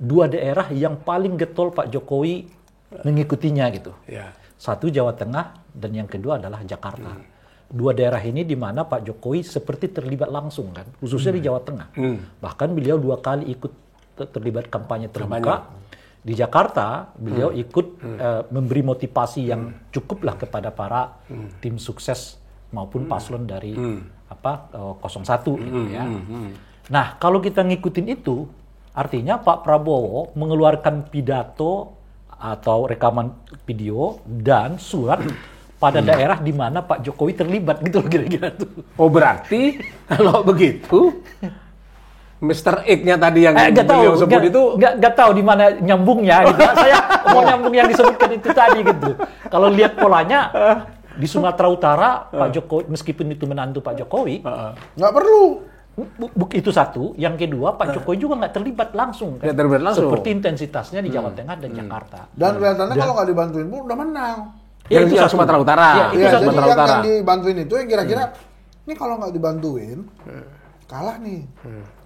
2 daerah yang paling getol Pak Jokowi mengikutinya gitu. Ya. Satu Jawa Tengah dan yang kedua adalah Jakarta. Dua daerah ini di mana Pak Jokowi seperti terlibat langsung kan, khususnya di Jawa Tengah. Bahkan beliau 2 kali ikut terlibat kampanye terbuka. Di Jakarta beliau ikut memberi motivasi yang cukuplah kepada para tim sukses maupun paslon dari 01 gitu ya. Nah, kalau kita ngikutin itu, artinya Pak Prabowo mengeluarkan pidato atau rekaman video dan surat pada daerah di mana Pak Jokowi terlibat gitu loh kira-kira tuh. Oh berarti kalau begitu Mr. X-nya tadi yang beliau sebut itu nggak tahu di mana nyambungnya gitu. Saya mau nyambung yang disebutkan itu tadi gitu. Kalau lihat polanya di Sumatera Utara Pak Jokowi meskipun itu menantu Pak Jokowi Nggak perlu. Itu satu. Yang kedua Pak Jokowi juga nggak terlibat langsung kan. Nggak terlibat langsung. Seperti intensitasnya di Jawa Tengah dan Jakarta. Dan kelihatannya kalau nggak dibantuin pun udah menang. yang satu. Sumatera Utara. Ya, itu Iya, satu. jadi Sumatera yang Utara. dibantuin itu yang kira-kira ini kalau nggak dibantuin kalah nih.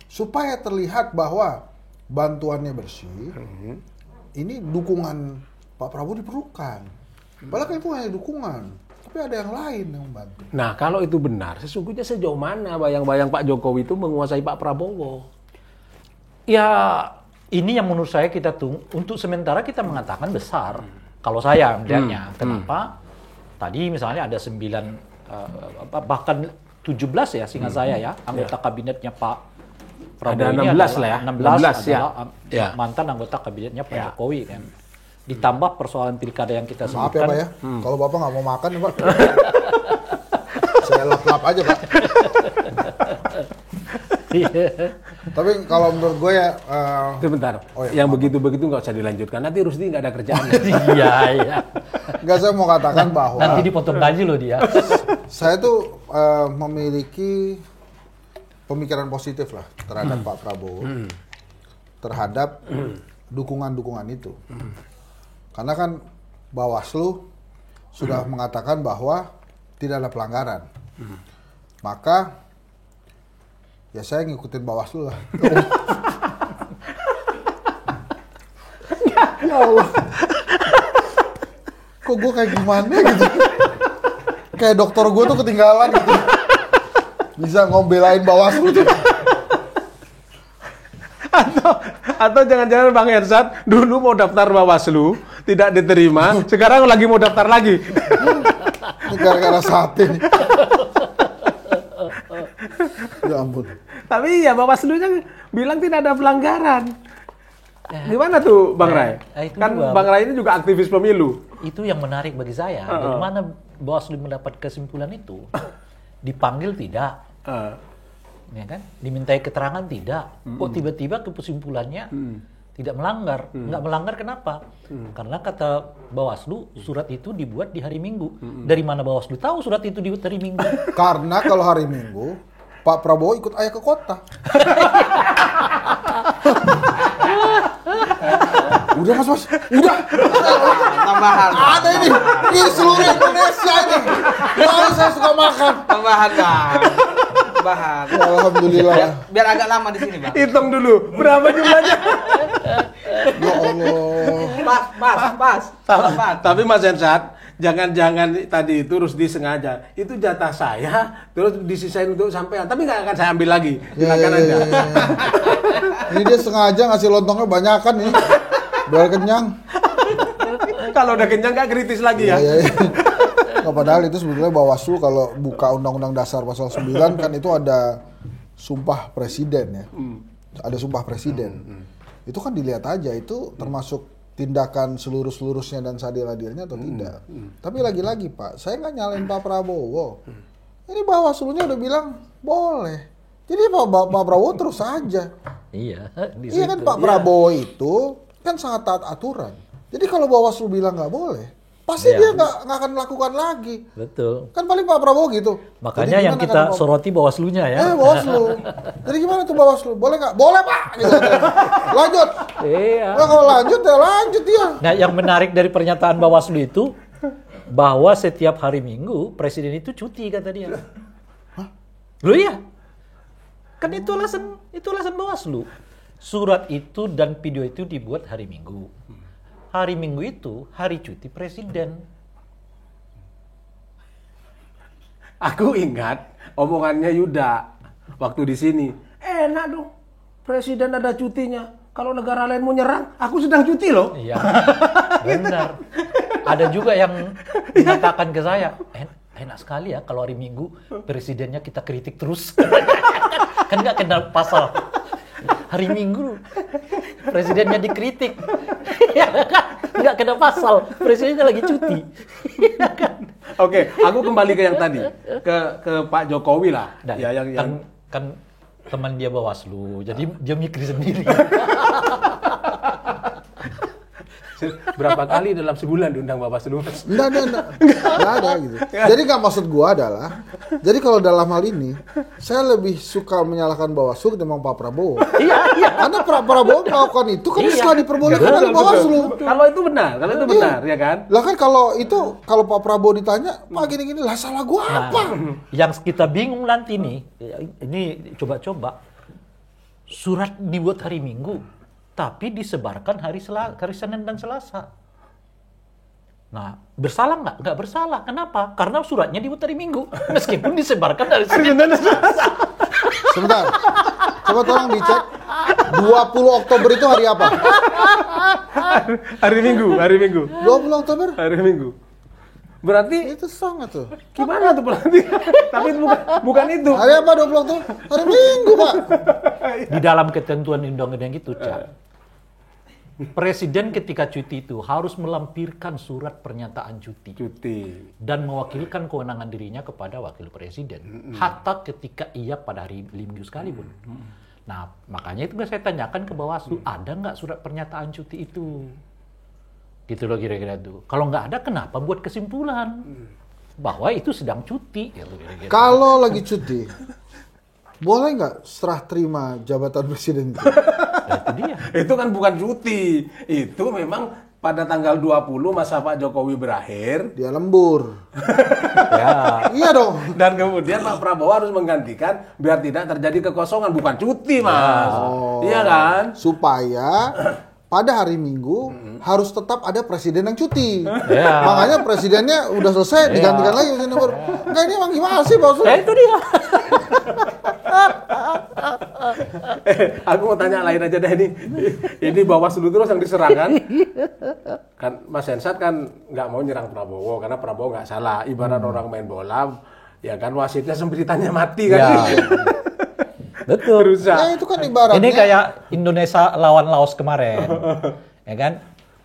Supaya terlihat bahwa bantuannya bersih, ini dukungan Pak Prabowo diperlukan. Padahal kan itu hanya dukungan, tapi ada yang lain yang membantu. Nah, kalau itu benar, sesungguhnya sejauh mana bayang-bayang Pak Jokowi itu menguasai Pak Prabowo? Ya, ini yang menurut saya kita untuk sementara kita mengatakan besar. Kalau saya melihatnya, kenapa? Tadi misalnya ada 9, bahkan 17 ya, seingat saya ya, anggota kabinetnya Pak Prabowo Ada ini 16 adalah lah ya. 16 ya. adalah Ya. mantan anggota kabinetnya Pak Jokowi kan. Ditambah persoalan pilkada yang kita Maaf sebutkan. ya Pak ya, kalau Bapak nggak mau makan ya Pak, saya lap-lap aja Pak. Tapi kalau menurut gue ya, Sebentar, yang begitu-begitu nggak usah dilanjutkan. Nanti Rusdi nggak ada kerjaan. Iya, iya. nggak saya mau katakan bahwa Nanti dipotong gaji loh dia. saya tuh memiliki pemikiran positif lah terhadap Pak Prabowo, terhadap dukungan-dukungan itu. Karena kan Bawaslu sudah mengatakan bahwa tidak ada pelanggaran. Maka ya saya ngikutin Bawaslu lah. Ya Allah. Kok gue kayak gimana gitu. Kayak dokter gue tuh ketinggalan gitu. Bisa ngombelain Bawaslu tuh. Atau jangan-jangan Bang Ersat dulu mau daftar Bawaslu, tidak diterima, sekarang lagi mau daftar lagi. Ini gara-gara sate nih. Ya ampun. Tapi ya Bawaslu-nya bilang tidak ada pelanggaran. Gimana tuh Bang Ray? Itu Kan juga. Bang Ray ini juga aktivis pemilu. Itu yang menarik bagi saya. Dari mana Bawaslu mendapat kesimpulan itu? Dipanggil tidak, ya kan? Dimintai keterangan tidak. Kok tiba-tiba kesimpulannya tidak melanggar? Nggak melanggar kenapa? Karena kata Bawaslu surat itu dibuat di hari Minggu. Dari mana Bawaslu tahu surat itu dibuat hari Minggu? Karena kalau hari Minggu Pak Prabowo ikut ayah ke kota. Udah mas, udah. Tambahan. Ada ini seluruh Indonesia ini. Tahu saya suka makan. Tambahan, Bang. Tambahan. Ya, Alhamdulillah. Biar agak lama di sini, Bang. Hitung dulu berapa jumlahnya. Ya Allah. Pas. Tapi Mas Ersat, jangan-jangan tadi itu Rusdi sengaja. Itu jatah saya, terus disisain untuk sampean. Tapi nggak akan saya ambil lagi. Silakan aja. Ini dia sengaja ngasih lontongnya banyakan nih. Biar kenyang. Kalau udah kenyang nggak kritis lagi ya. Iya. Nah, padahal itu sebetulnya Bawaslu kalau buka Undang-Undang Dasar pasal 9 kan itu ada sumpah presiden ya. Ada sumpah presiden. Itu kan dilihat aja itu termasuk tindakan seluruh-seluruhnya dan seadil-adilnya atau tidak. Tapi lagi-lagi Pak, saya nggak nyalain Pak Prabowo. Ini Bawaslunya udah bilang boleh. Jadi Pak Prabowo terus saja. Iya. di Iya kan situ. Pak Prabowo itu kan sangat taat aturan. Jadi kalau Bawaslu bilang nggak boleh, pasti dia nggak akan melakukan lagi. Betul. Kan paling Pak Prabowo gitu. Makanya Jadi yang gimana kita kan, soroti Bawaslunya ya. Bawaslu. Jadi gimana tuh Bawaslu? Boleh nggak? Boleh Pak. Gitu. Lanjut. Iya. Nah, kalau lanjut ya lanjut dia. Nah, yang menarik dari pernyataan Bawaslu itu bahwa setiap hari Minggu presiden itu cuti kata dia. Loh iya. Kan itu alasan Bawaslu. Surat itu dan video itu dibuat hari Minggu. hari Minggu itu hari cuti presiden. Aku ingat omongannya Yuda waktu di sini. Enak dong, presiden ada cutinya. Kalau negara lain mau nyerang, aku sedang cuti loh. Iya, benar. Ada juga yang mengatakan ke saya, enak sekali ya kalau hari Minggu presidennya kita kritik terus. Kan nggak kena pasal. Hari Minggu presidennya dikritik. Ya kan? Nggak kena pasal. Presidennya lagi cuti. Ya kan? Oke, aku kembali ke yang tadi. Ke Pak Jokowi lah. Dan, Ya, kan teman dia Bawaslu, jadi dia mikir sendiri. Berapa kali dalam sebulan diundang Bawaslu? Enggak ada gitu. Jadi nggak maksud gua adalah, jadi kalau dalam hal ini, saya lebih suka menyalahkan Bawaslu ketimbang Pak Prabowo. Iya. Karena Pak Prabowo melakukan itu kan Iya. setelah diperbolehkan oleh Bawaslu. Kalau itu benar, ya kan? Lah kan kalau Pak Prabowo ditanya, Pak gini-gini, lah salah gua apa? Yang kita bingung nanti nih, ini coba-coba surat dibuat hari Minggu, tapi disebarkan hari Senin dan Selasa. Nah, bersalah nggak? Nggak bersalah. Kenapa? Karena suratnya dibuat hari Minggu, meskipun disebarkan hari Senin dan Selasa. Sebentar, coba tolong dicek 20 Oktober itu hari apa? Hari Minggu. 20 Oktober? Hari Minggu. Berarti Itu sangat tuh. gimana tuh berarti? Tapi itu bukan itu. Hari apa 20 Oktober? Hari Minggu, Pak. Di dalam ketentuan undang-undang itu, Cak, presiden ketika cuti itu harus melampirkan surat pernyataan cuti dan mewakilkan kewenangan dirinya kepada wakil presiden, hatta ketika ia pada hari Minggu sekalipun. Nah, makanya itu saya tanyakan ke Bawaslu, ada nggak surat pernyataan cuti itu? Gitu loh kira-kira itu. Kalau nggak ada, kenapa buat kesimpulan bahwa itu sedang cuti? Gitu, kira-kira. Kalau lagi cuti, boleh nggak serah terima jabatan presiden itu? Nah, itu dia. Itu kan bukan cuti. Itu memang pada tanggal 20 masa Pak Jokowi berakhir. Dia lembur. Ya. Iya dong. Dan kemudian Pak Prabowo harus menggantikan biar tidak terjadi kekosongan. Bukan cuti, Mas. Iya kan? Supaya pada hari Minggu harus tetap ada presiden yang cuti. Ya. Makanya presidennya udah selesai digantikan lagi presiden baru. Enggak, ini emang gimana sih, Bos? Itu dia. Aku mau tanya lain aja deh ini. Ini Bawaslu terus yang diserang kan? Kan Mas Hensat kan nggak mau nyerang Prabowo karena Prabowo nggak salah. Ibarat orang main bola, ya kan wasitnya sembritannya mati kan? Ya. Betul. Ya itu kan ibaratnya. Ini kayak Indonesia lawan Laos kemarin, ya kan?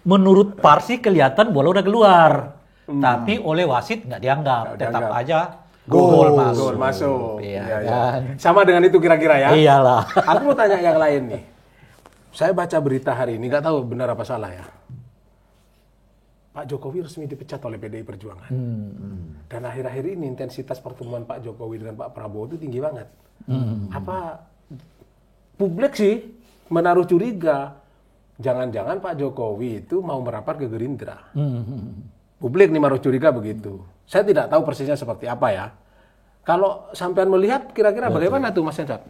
Menurut VAR sih kelihatan bola udah keluar, tapi oleh wasit nggak dianggap, tetap aja gol masuk. Iya, Iya, iya. kan? Sama dengan itu kira-kira ya? Iyalah. Aku mau tanya yang lain nih. Saya baca berita hari ini, nggak tahu benar apa salah ya. Pak Jokowi resmi dipecat oleh PDI Perjuangan. Dan akhir-akhir ini intensitas pertemuan Pak Jokowi dengan Pak Prabowo itu tinggi banget. Apa publik sih menaruh curiga, jangan-jangan Pak Jokowi itu mau merapat ke Gerindra. Publik nih menaruh curiga begitu. Saya tidak tahu persisnya seperti apa ya. Kalau sampean melihat kira-kira bagaimana tuh Mas Hensat?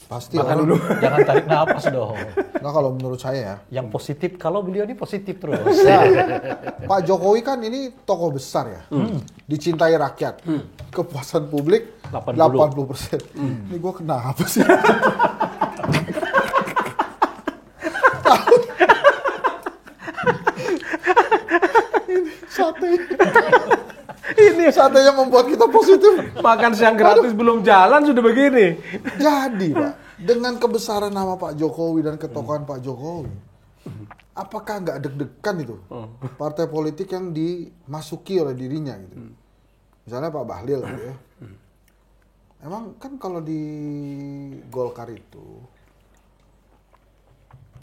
Pasti Makan lah. dulu. Jangan tarik nafas dong. Nah kalau menurut saya ya, Yang positif, kalau beliau ini positif terus. Pak Jokowi kan ini tokoh besar ya, dicintai rakyat, kepuasan publik 80%. 80%. Ini gue kenapa sih? Sate. Ini satenya membuat kita positif. Makan siang gratis belum jalan sudah begini. Jadi Pak, dengan kebesaran nama Pak Jokowi dan ketokohan Pak Jokowi, apakah nggak deg-degan itu partai politik yang dimasuki oleh dirinya gitu? Misalnya Pak Bahlil gitu ya. Emang kan kalau di Golkar itu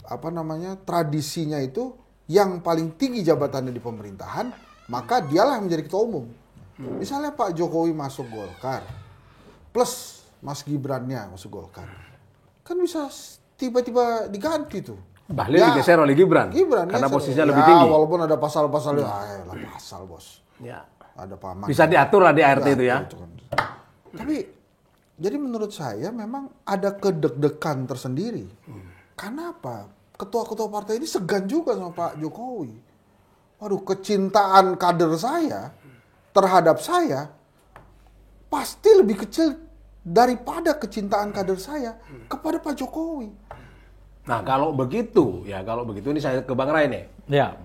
apa namanya tradisinya itu yang paling tinggi jabatannya di pemerintahan, maka dialah yang menjadi ketua umum. Misalnya Pak Jokowi masuk Golkar, plus Mas Gibrannya masuk Golkar, kan bisa tiba-tiba diganti tuh. Bahlil Ya, digeser oleh Gibran, karena geser. posisinya Ya, lebih tinggi. walaupun ada pasal-pasal, lah pasal bos, Ya. ada paman. Bisa diatur lah di ART itu ya. Kan. Tapi jadi menurut saya memang ada kedeg-degan tersendiri Karena apa? Ketua-ketua partai ini segan juga sama Pak Jokowi. Waduh, kecintaan kader saya terhadap saya pasti lebih kecil daripada kecintaan kader saya kepada Pak Jokowi. Nah, kalau begitu ini saya ke Bang Ray nih. Ya.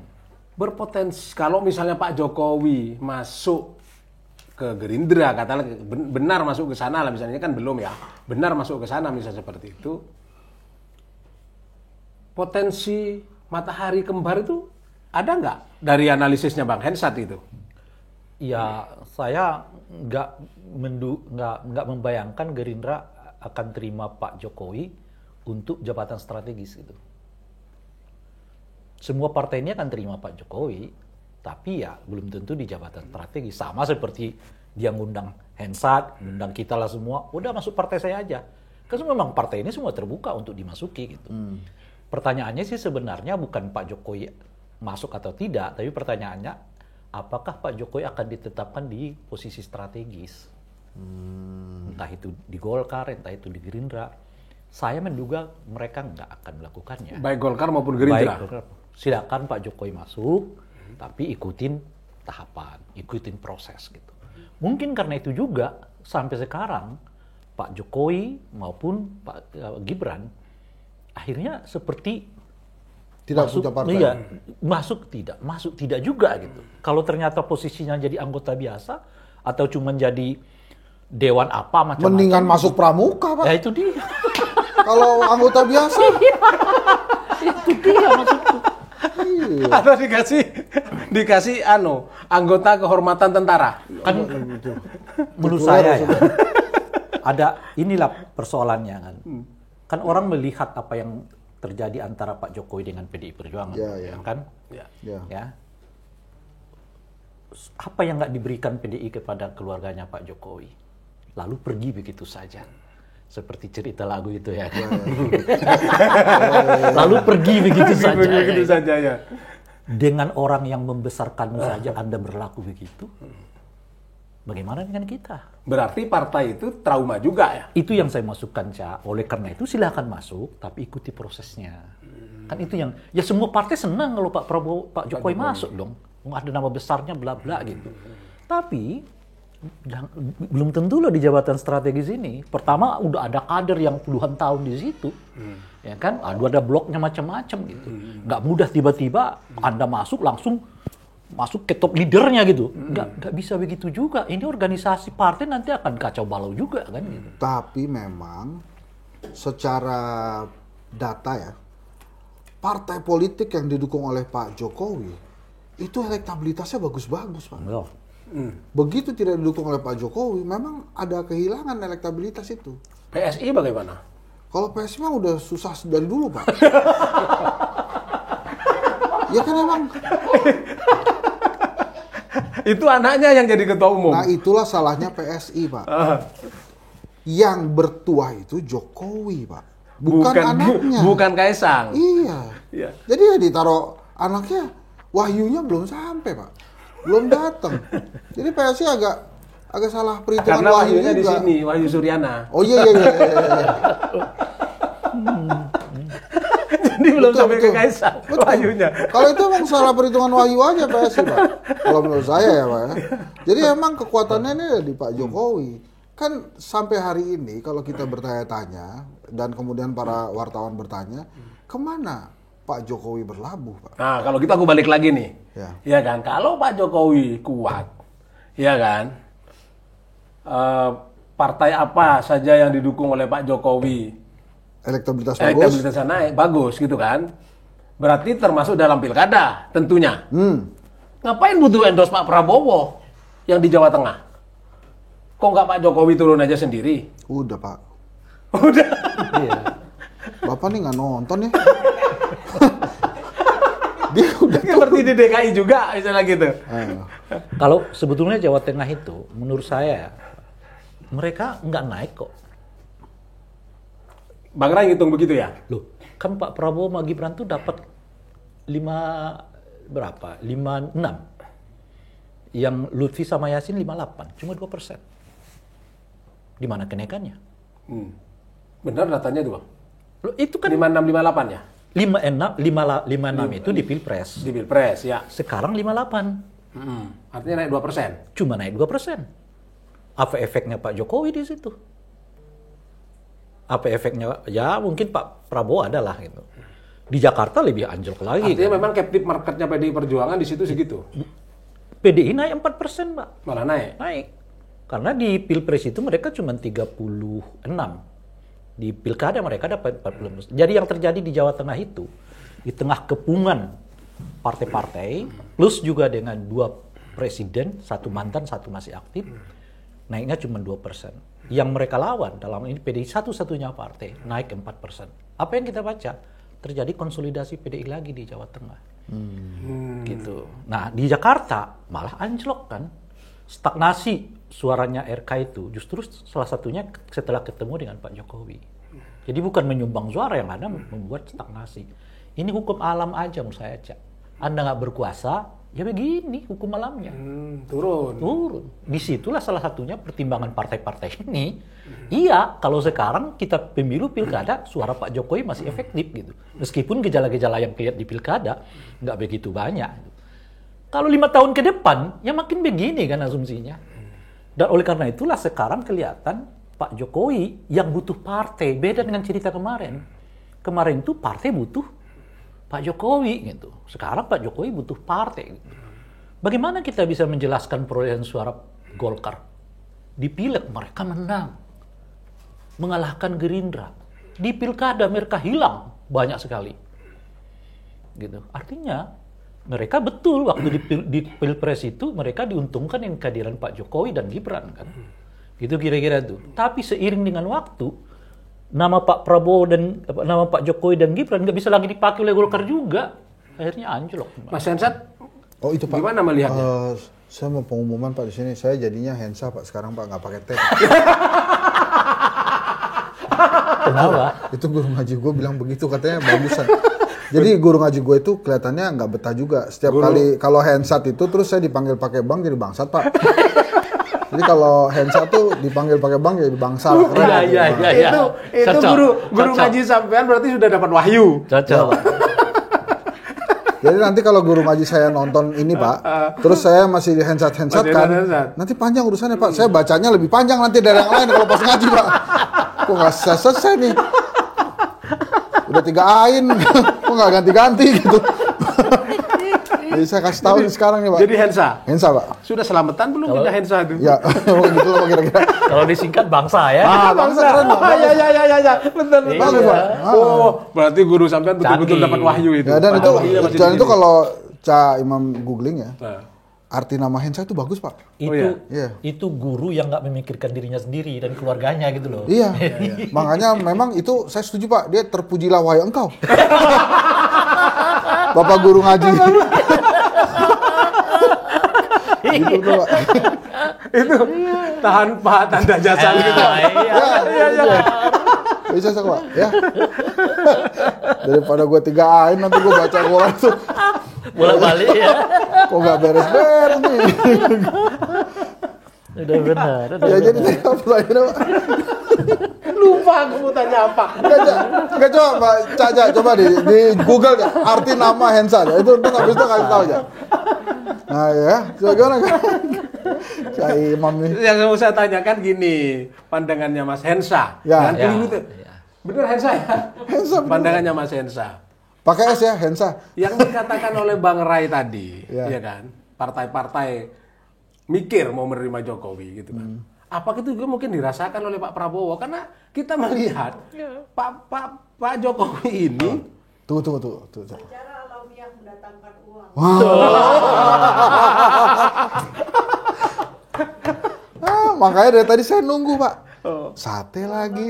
Berpotensi kalau misalnya Pak Jokowi masuk ke Gerindra, katakanlah benar masuk ke sana lah, misalnya kan belum ya. Benar masuk ke sana misalnya seperti itu. Potensi matahari kembar itu ada nggak dari analisisnya Bang Hensat itu? Ya, saya nggak membayangkan Gerindra akan terima Pak Jokowi untuk jabatan strategis gitu. Semua partai ini akan terima Pak Jokowi, tapi ya belum tentu di jabatan strategis. Sama seperti dia ngundang Hensat, ngundang kita lah semua, udah masuk partai saya aja. Karena memang partai ini semua terbuka untuk dimasuki gitu. Pertanyaannya sih sebenarnya bukan Pak Jokowi masuk atau tidak, tapi pertanyaannya apakah Pak Jokowi akan ditetapkan di posisi strategis? Entah itu di Golkar, entah itu di Gerindra. Saya menduga mereka nggak akan melakukannya. Baik Golkar maupun Gerindra. Baik, silakan Pak Jokowi masuk, tapi ikutin tahapan, ikutin proses gitu. Mungkin karena itu juga sampai sekarang Pak Jokowi maupun Pak Gibran akhirnya seperti Tidak masuk, punya partai. iya, masuk tidak juga gitu. Kalau ternyata posisinya jadi anggota biasa atau cuma jadi dewan apa macam-macam. Mendingan masuk pramuka, Pak. Ya itu dia. Kalau anggota biasa. Itu dia maksudku. Atau dikasih anggota kehormatan tentara. Kan menurut saya ya, ada inilah persoalannya kan. Kan orang melihat apa yang terjadi antara Pak Jokowi dengan PDI Perjuangan, kan? Ya. Ya. Apa yang nggak diberikan PDI kepada keluarganya Pak Jokowi, lalu pergi begitu saja, seperti cerita lagu itu ya. Kan? Lalu pergi begitu saja. Begitu saja ya. Dengan orang yang membesarkanmu saja Anda berlaku begitu. Bagaimana dengan kita? Berarti partai itu trauma juga ya? Itu yang saya masukkan, Cak. Oleh karena itu silakan masuk, tapi ikuti prosesnya. Kan itu yang, ya semua partai senang kalau Pak Jokowi masuk dong. Ada nama besarnya bla bla gitu. Tapi belum tentu loh di jabatan strategis ini. Pertama udah ada kader yang puluhan tahun di situ, ya kan? Ada bloknya macam-macam gitu. Nggak mudah tiba-tiba Anda masuk langsung masuk ke top leadernya gitu. Nggak bisa begitu juga. Ini organisasi partai nanti akan kacau balau juga kan gitu. Tapi memang secara data ya, partai politik yang didukung oleh Pak Jokowi itu elektabilitasnya bagus-bagus, Pak. Loh. Begitu tidak didukung oleh Pak Jokowi, memang ada kehilangan elektabilitas itu. PSI bagaimana? Kalau PSI mah udah susah dari dulu, Pak. Ya kan emang. Itu anaknya yang jadi ketua umum. Nah itulah salahnya PSI, Pak. Yang bertuah itu Jokowi, Pak. Bukan anaknya. Bukan Kaisang. Iya. Iya. Jadi ya ditaruh anaknya, Wahyunya belum sampai, Pak. Belum datang. Jadi PSI agak salah perhitungan Karena Wahyu Wahyunya juga. di sini, Wahyu Suryana. Oh iya. Jadi belum Betul, sampai ke betul. Kaisang, Betul. Wahyunya. Kalau itu emang salah perhitungan Wahyu aja PSI, Pak. Kalau menurut saya ya, Pak. Jadi emang kekuatannya ini ada di Pak Jokowi. Kan sampai hari ini kalau kita bertanya-tanya dan kemudian para wartawan bertanya, kemana Pak Jokowi berlabuh, Pak? Nah, kalau gitu aku balik lagi nih. Ya. Ya kan, kalau Pak Jokowi kuat, ya kan, partai apa saja yang didukung oleh Pak Jokowi, Elektabilitas bagus. elektabilitasnya naik, bagus gitu kan. Berarti termasuk dalam pilkada tentunya. Ngapain butuh endorse Pak Prabowo yang di Jawa Tengah? Kok nggak Pak Jokowi turun aja sendiri? Udah, Pak. Udah. Iya. Bapak nih nggak nonton ya? Dia udah Seperti di DKI juga, misalnya gitu. Kalau sebetulnya Jawa Tengah itu, menurut saya mereka nggak naik kok. Bang Ray ngitung begitu ya? Loh, kan Pak Prabowo sama Gibran tuh dapat 56. Yang Lutfi sama Yasin 58, cuma 2%. Di mana kenaikannya? Benar datanya tuh, Bang? Loh, itu kan 56-58 ya? 56 itu di Pilpres. Di Pilpres, ya. Sekarang 58. Artinya naik 2%. Cuma naik 2%. Apa efeknya Pak Jokowi di situ? Apa efeknya? Ya mungkin Pak Prabowo adalah gitu. Di Jakarta lebih anjlok lagi. Artinya kan? memang captive marketnya PDI Perjuangan di situ segitu. PDI naik 4%, Pak. Malah naik. Naik. Karena di Pilpres itu mereka cuma 36. Di Pilkada mereka dapat 40%. Jadi yang terjadi di Jawa Tengah itu, di tengah kepungan partai-partai, plus juga dengan 2 presiden, 1 mantan, 1 masih aktif, naiknya cuma 2%. Yang mereka lawan dalam ini PDI satu-satunya partai, naik 4%. Apa yang kita baca? Terjadi konsolidasi PDI lagi di Jawa Tengah. Gitu. Nah, di Jakarta malah anjlok kan. Stagnasi suaranya RK itu justru salah satunya setelah ketemu dengan Pak Jokowi. Jadi bukan menyumbang suara, yang ada membuat stagnasi. Ini hukum alam aja menurut saya, Cak. Anda nggak berkuasa, ya begini hukum alamnya. Turun. Disitulah salah satunya pertimbangan partai-partai ini. Iya, kalau sekarang kita pemilu pilkada, suara Pak Jokowi masih efektif gitu. Meskipun gejala-gejala yang kelihatan di pilkada nggak begitu banyak. Kalau 5 tahun ke depan, ya makin begini kan asumsinya. Dan oleh karena itulah sekarang kelihatan Pak Jokowi yang butuh partai. Beda dengan cerita kemarin. Kemarin itu partai butuh Pak Jokowi gitu. Sekarang Pak Jokowi butuh partai gitu. Bagaimana kita bisa menjelaskan perolehan suara Golkar? Di pileg mereka menang. Mengalahkan Gerindra. Di pilkada mereka hilang banyak sekali. Gitu. Artinya mereka betul waktu di Pilpres itu mereka diuntungkan dengan kehadiran Pak Jokowi dan Gibran kan. Itu kira-kira tuh. Tapi seiring dengan waktu nama Pak Prabowo dan nama Pak Jokowi dan Gibran nggak bisa lagi dipakai oleh Golkar juga. Akhirnya anjlok. Mas Hensat, Oh itu Pak. gimana melihatnya? Saya mau pengumuman Pak di sini. Saya jadinya Hensa Pak sekarang Pak, nggak pakai T. Kenapa? Itu guru ngaji gue bilang begitu, katanya bagusan. Jadi guru ngaji gue itu kelihatannya nggak betah juga. Setiap kali kalau Hensat itu terus saya dipanggil pakai bang jadi bangsat Pak. Jadi kalau Hensat tuh dipanggil pakai bang jadi bangsal. Iya. Itu guru ngaji sampean berarti sudah dapat wahyu. Cocok. Jadi nanti kalau guru ngaji saya nonton ini Pak, terus saya masih di Hensat kan, nanti panjang urusannya Pak. Saya bacanya lebih panjang nanti dari yang lain kalau pas ngaji Pak. Kok nggak selesai nih? Udah 3 ain, kok nggak ganti-ganti gitu. Jadi saya kasih tahu sekarang nih Pak. Jadi Hensa Pak. sudah selamatan belum pindah Hensa itu? Ya, gitu loh kira-kira. Kalau disingkat bangsa ya. Bangsa keren Pak. Ya. Benar. Bagus Pak. Oh, berarti guru sampean betul-betul dapat wahyu itu. Ya, dan Padahal itu kalau Ca Imam googling ya, Nah. arti nama Hensa itu bagus Pak. Itu guru yang nggak memikirkan dirinya sendiri dan keluarganya gitu loh. Iya. Makanya memang itu saya setuju Pak. Dia terpujilah wahai engkau. Bapak guru ngaji. Gitu tuh, Pak. Itu tanpa tanda jasa gitu. Iya. Bisa sih Pak. Ya. Daripada gue 3 ain nanti gue baca Quran tuh. Bolak-balik ya. Kok nggak beres-beres nih. Udah benar. Ya jadi saya pertanyaan Pak. Lupa aku mau tanya apa. Enggak coba Pak, Caca coba di Google ya, arti nama Hensa ya. Itu habis itu kasih tahu aja. Nah ya, coba gimana kan? Cak Imam nih. Yang mau saya tanyakan gini, pandangannya Mas Hensa. Ya. Jangan keliru tuh. Bener Hensa ya? Hensa bener. Pandangannya Mas Hensa. Pakai S ya, Hensa. Yang dikatakan oleh Bang Ray tadi, ya kan? Partai-partai mikir mau menerima Jokowi gitu kan. Apakah itu juga mungkin dirasakan oleh Pak Prabowo? Karena kita melihat Pak Jokowi ini Tuh. Cara alamiah mendatangkan uang. Makanya dari tadi saya nunggu Pak. Sate lagi.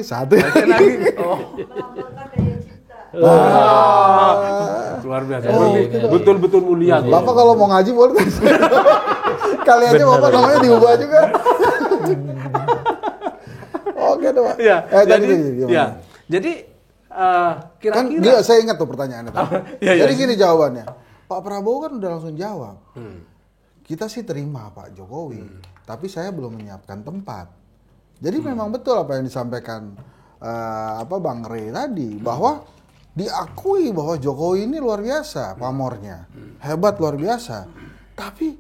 oh, Melambangkan daya cipta. luar biasa. gitu. Betul-betul mulia. Bapak kalau mau ngaji boleh. Kali aja Bapak namanya diubah juga. Oke deh Pak. Ya, jadi Kan kira-kira saya ingat tuh pertanyaannya. Jadi gini jawabannya. Pak Prabowo kan udah langsung jawab. Kita sih terima Pak Jokowi, tapi saya belum menyiapkan tempat. Jadi memang betul apa yang disampaikan Bang Rey tadi, bahwa diakui bahwa Jokowi ini luar biasa pamornya, hebat luar biasa. Tapi,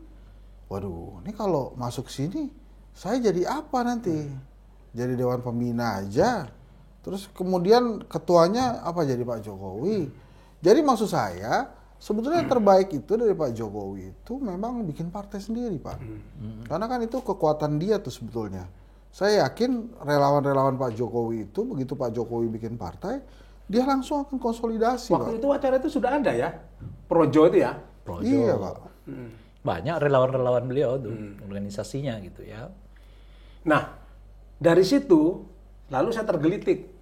waduh, ini kalau masuk sini, saya jadi apa nanti? Jadi Dewan Pembina aja. Terus kemudian ketuanya apa jadi Pak Jokowi? Jadi maksud saya, sebetulnya yang terbaik itu dari Pak Jokowi itu memang bikin partai sendiri, Pak. Karena kan itu kekuatan dia tuh sebetulnya. Saya yakin relawan-relawan Pak Jokowi itu, begitu Pak Jokowi bikin partai, dia langsung akan konsolidasi, Waktu Pak. itu acara itu sudah ada ya, Projo itu ya. Projo. Iya, Pak. Banyak relawan-relawan beliau tuh, organisasinya gitu ya. Nah, dari situ lalu saya tergelitik,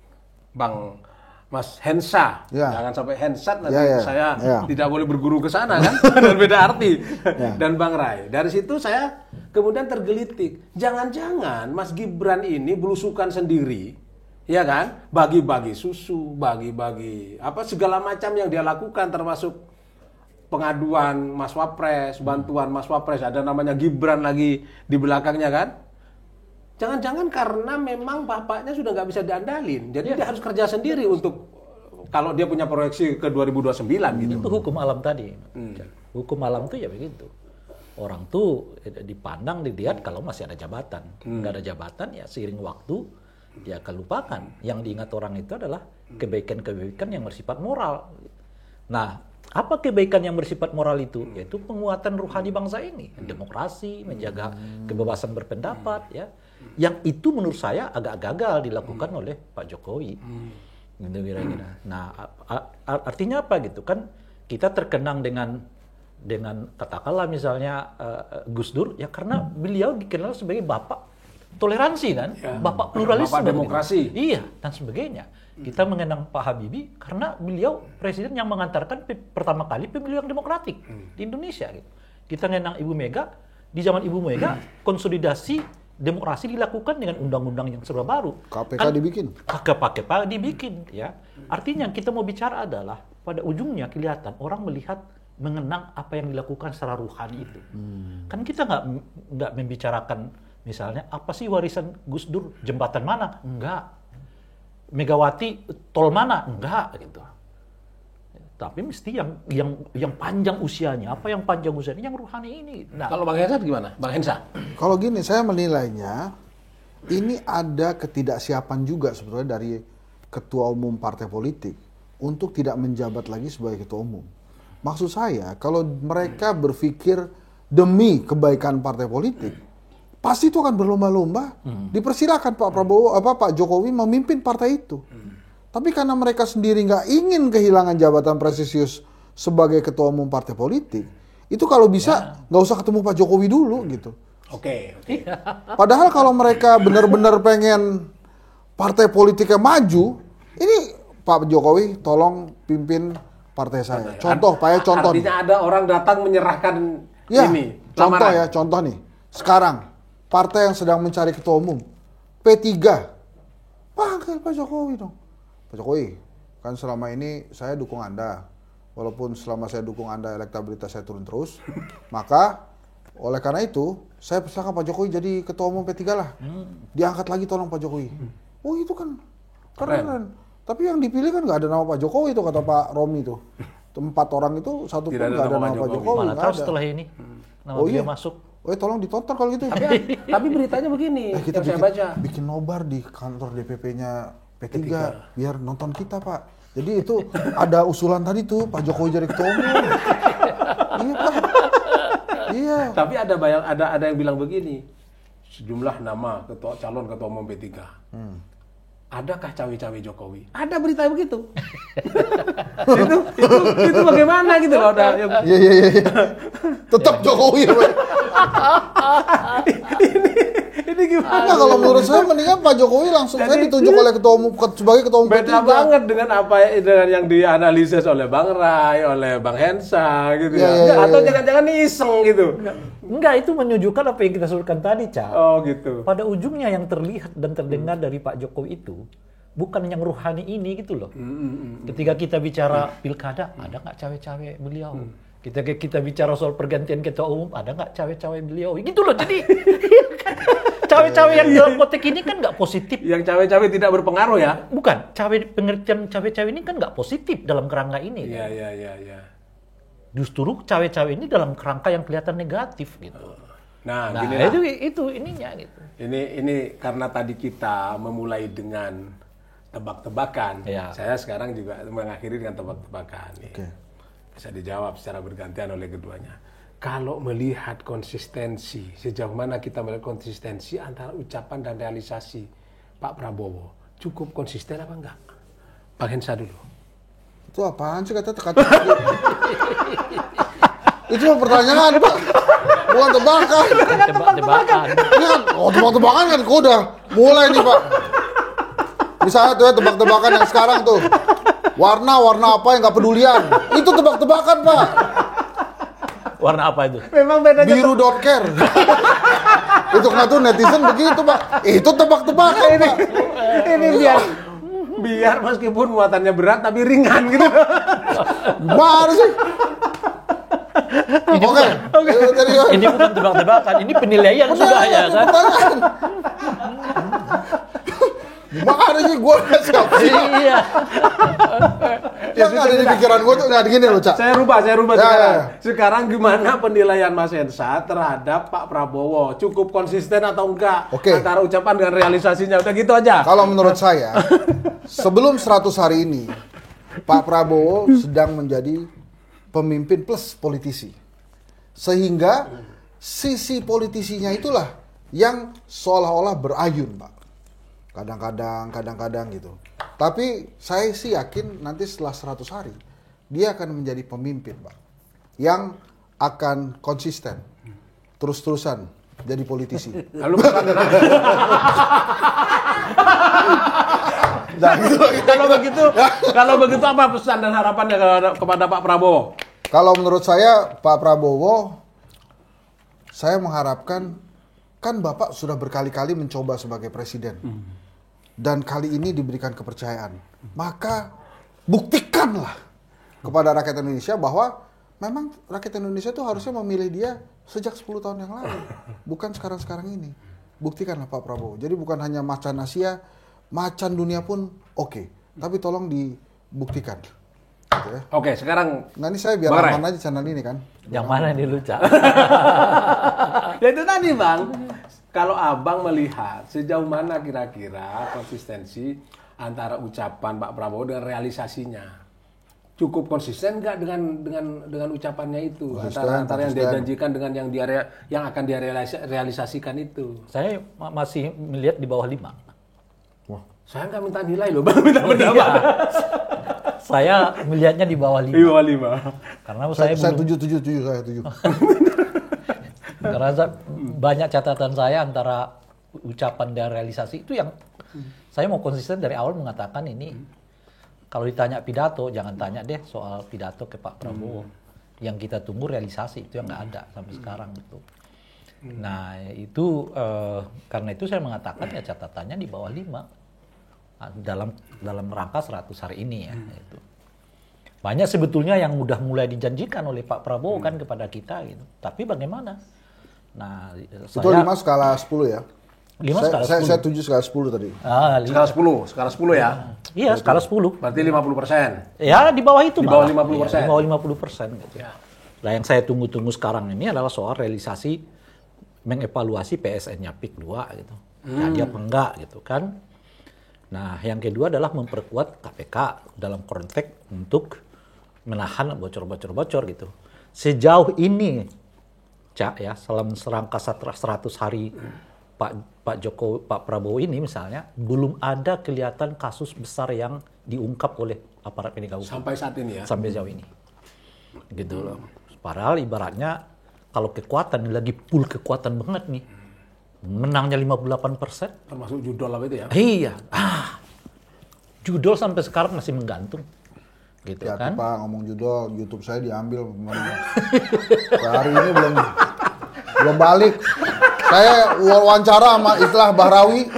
Bang Mas Hensa, Ya. jangan sampai Hensat nanti Ya. saya Ya. tidak boleh berguru ke sana kan, dan beda arti. Ya. Dan Bang Ray, dari situ saya kemudian tergelitik, jangan-jangan Mas Gibran ini belusukan sendiri, ya kan, bagi-bagi susu, bagi-bagi apa segala macam yang dia lakukan, termasuk pengaduan Mas Wapres, bantuan Mas Wapres, ada namanya Gibran lagi di belakangnya kan. Jangan-jangan karena memang bapaknya sudah nggak bisa diandalin, jadi dia harus kerja sendiri untuk kalau dia punya proyeksi ke 2029 gitu. Itu hukum alam tadi. Hukum alam tuh ya begitu. Orang tuh dipandang, dilihat kalau masih ada jabatan. Nggak ada jabatan ya seiring waktu dia akan lupakan. Yang diingat orang itu adalah kebaikan-kebaikan yang bersifat moral. Nah, apa kebaikan yang bersifat moral itu? Yaitu penguatan rohani bangsa ini, demokrasi, menjaga kebebasan berpendapat, ya. Yang itu menurut saya agak gagal dilakukan oleh Pak Jokowi. Gitu kira-kira. Nah, artinya apa gitu kan? Kita terkenang dengan katakanlah misalnya Gus Dur ya karena beliau dikenal sebagai bapak toleransi kan, bapak pluralisme, bapak demokrasi. Iya, dan sebagainya. Kita mengenang Pak Habibie karena beliau presiden yang mengantarkan pertama kali pemilu yang demokratik di Indonesia. Gitu. Kita mengenang Ibu Mega, di zaman Ibu Mega konsolidasi demokrasi dilakukan dengan undang-undang yang serba baru. KPK Kan, dibikin. KPK dibikin, ya. Artinya yang kita mau bicara adalah pada ujungnya kelihatan orang melihat mengenang apa yang dilakukan secara ruhani itu. Kan kita nggak membicarakan misalnya apa sih warisan Gus Dur, jembatan mana? Enggak. Megawati tol mana? Enggak gitu. Tapi mesti yang panjang usianya, apa yang panjang usianya yang ruhani ini. Nah, Kalau Bang Hensa gimana? Bang Hensa? Kalau gini, saya menilainya ini ada ketidaksiapan juga sebetulnya dari ketua umum partai politik untuk tidak menjabat lagi sebagai ketua umum. Maksud saya, kalau mereka berpikir demi kebaikan partai politik, pasti itu akan berlomba-lomba. Dipersilakan Pak Prabowo, Pak Jokowi memimpin partai itu. Tapi karena mereka sendiri nggak ingin kehilangan jabatan prestisius sebagai ketua umum partai politik, itu kalau bisa nggak usah ketemu Pak Jokowi dulu gitu. Oke. Padahal kalau mereka benar-benar pengen partai politiknya maju, ini Pak Jokowi tolong pimpin partai saya. Contoh, Pak ya, contoh. Artinya ada orang datang menyerahkan Ya, ini. contoh lamaran. ya, contoh nih. Sekarang, partai yang sedang mencari ketua umum, P3. Panggil Pak Jokowi dong. Pak Jokowi, kan selama ini saya dukung Anda. Walaupun selama saya dukung Anda, elektabilitas saya turun terus. Maka, oleh karena itu, saya persilakan Pak Jokowi jadi ketua umum P3 lah. Diangkat lagi tolong Pak Jokowi. Oh itu kan keren. Tapi yang dipilih kan nggak ada nama Pak Jokowi itu, kata Pak Romi tuh. 4 orang itu satu pun Tidak ada nggak ada nama nama Pak Pak Jokowi. Jokowi. mana nggak tahu ada. setelah ini nama Oh dia iya, masuk. tolong ditonton kalau gitu. Tapi beritanya begini, Kita yang saya baca. bikin nobar di kantor DPP-nya P3 biar nonton kita, Pak. Jadi itu ada usulan tadi tuh Pak Jokowi jadi ketua umum. Iya, Pak. Iya. Tapi ada yang bilang begini, sejumlah nama calon ketua umum P3. Adakah cawe-cawe Jokowi? Ada berita begitu. itu bagaimana gitu loh? Iya. Tetap Jokowi. Pak. Ini gimana? Nah, kalau menurut saya mendingan Pak Jokowi langsung saya ditunjuk oleh ketua umum sebagai ketua umum Beda P3. banget dengan dengan yang dianalisis oleh Bang Ray, oleh Bang Hensa gitu ya. Iya. Atau jangan-jangan iseng gitu. Enggak, itu menunjukkan apa yang kita sebutkan tadi, Cak. Oh gitu. Pada ujungnya yang terlihat dan terdengar dari Pak Jokowi itu bukan yang ruhani ini gitu loh. Ketika kita bicara pilkada, ada nggak cawe-cawe beliau? Kita bicara soal pergantian ketua umum, ada nggak cawe-cawe beliau? Gitu loh, jadi cawe-cawe yang dalam konteks ini kan nggak positif. Yang cawe-cawe tidak berpengaruh ya? Bukan, pengertian cawe-cawe ini kan nggak positif dalam kerangka ini. Iya, Kan? iya. Justru cawe-cawe ini dalam kerangka yang kelihatan negatif gitu. Nah, Nah, gini lah. itu ininya gitu. Ini karena tadi kita memulai dengan tebak-tebakan. Iya. Saya sekarang juga mengakhiri dengan tebak-tebakan. Nih. Oke. Bisa dijawab secara bergantian oleh keduanya. Kalau melihat konsistensi, sejauh mana kita melihat konsistensi antara ucapan dan realisasi Pak Prabowo, cukup konsisten apa enggak? Pak Hensa dulu. Itu apaan sih kata-kata? Itu pertanyaan, Pak. Bukan tebakan. Tebak-tebakan. Ini kan, tebak-tebakan kan kok udah mulai nih, Pak. Misalnya tuh ya tebak-tebakan yang sekarang tuh. Warna apa yang nggak pedulian. Itu tebak-tebakan, Pak. Warna apa itu? Memang bedanya Biru don't care. Itu kan tuh netizen begitu, Pak. Itu tebak-tebakan, Pak. ini Biar meskipun muatannya berat tapi ringan gitu. Gimana sih? Oke. Ini bukan tebak-tebakan, ini penilaian sudah ya kan? Pertanyaan. Gimana sih gue nggak siap sih? Iya. Yang ada di pikiran gue tuh nggak gini loh, Cak. Saya rubah Ya, sekarang. ya. Sekarang gimana penilaian Mas Hensa terhadap Pak Prabowo? Cukup konsisten atau enggak? Oke. Antara ucapan dengan realisasinya. Udah gitu aja. Kalau menurut saya, sebelum 100 hari ini, Pak Prabowo sedang menjadi pemimpin plus politisi. Sehingga sisi politisinya itulah yang seolah-olah berayun, Pak. Kadang-kadang gitu. Tapi saya sih yakin nanti setelah 100 hari, dia akan menjadi pemimpin, Pak. Yang akan konsisten, terus-terusan jadi politisi. Lalu pesan Nah, gitu. kalau begitu apa pesan dan harapannya kepada Pak Prabowo? Kalau menurut saya, Pak Prabowo, saya mengharapkan, kan Bapak sudah berkali-kali mencoba sebagai presiden. Dan kali ini diberikan kepercayaan. Maka buktikanlah kepada rakyat Indonesia bahwa memang rakyat Indonesia itu harusnya memilih dia sejak 10 tahun yang lalu. Bukan sekarang-sekarang ini. Buktikanlah Pak Prabowo. Jadi bukan hanya macan Asia, macan dunia pun oke. Tapi tolong dibuktikan. Gitu ya. Oke, sekarang Nah ini saya biar Bang Ray. aman aja channel ini kan. Yang mana nih lu, Cak? ya itu tadi Bang. Kalau Abang melihat sejauh mana kira-kira konsistensi antara ucapan Pak Prabowo dengan realisasinya, cukup konsisten nggak dengan ucapannya itu antara yang dia janjikan dengan yang akan dia realisasikan itu? Saya masih melihat di bawah 5. Saya nggak minta nilai loh, Bang, minta pendapat. Iya. Saya melihatnya di bawah 5. Di bawah 5. Karena Saya saya 7 saya 7. Karena banyak catatan saya antara ucapan dan realisasi itu yang saya mau konsisten dari awal mengatakan ini kalau ditanya pidato jangan tanya deh soal pidato ke Pak Prabowo. Yang kita tunggu realisasi itu yang nggak ada sampai sekarang gitu. Nah itu karena itu saya mengatakan ya catatannya di bawah 5 dalam rangka 100 hari ini ya. Itu. Banyak sebetulnya yang udah mulai dijanjikan oleh Pak Prabowo kan kepada kita gitu. Tapi bagaimana? Nah, Itu 5 skala 10 ya? 5 skala 10. Saya 7 skala 10 tadi. Skala 10 ya? Iya, skala 10. Berarti 50%. Ya, di bawah itu Di bawah malah. 50%. Iya, di bawah 50% gitu. Nah, yang saya tunggu-tunggu sekarang ini adalah soal realisasi mengevaluasi PSN-nya PIK 2 gitu. Jadi apa enggak gitu kan. Nah, yang kedua adalah memperkuat KPK dalam konteks untuk menahan bocor-bocor gitu. Sejauh ini Cak ya, dalam serangka 100 hari Pak Prabowo ini misalnya belum ada kelihatan kasus besar yang diungkap oleh aparat penegak hukum Sampai saat ini ya? sampai jauh ini gitu loh. Padahal ibaratnya kalau kekuatan lagi full kekuatan banget nih menangnya 58%. Termasuk judol apa itu ya? Iya, judul sampai sekarang masih menggantung gitu Ya kan. Pak ngomong judul, YouTube saya diambil kemarin. Hari ini belum balik. Saya wawancara sama Islah Bahrawi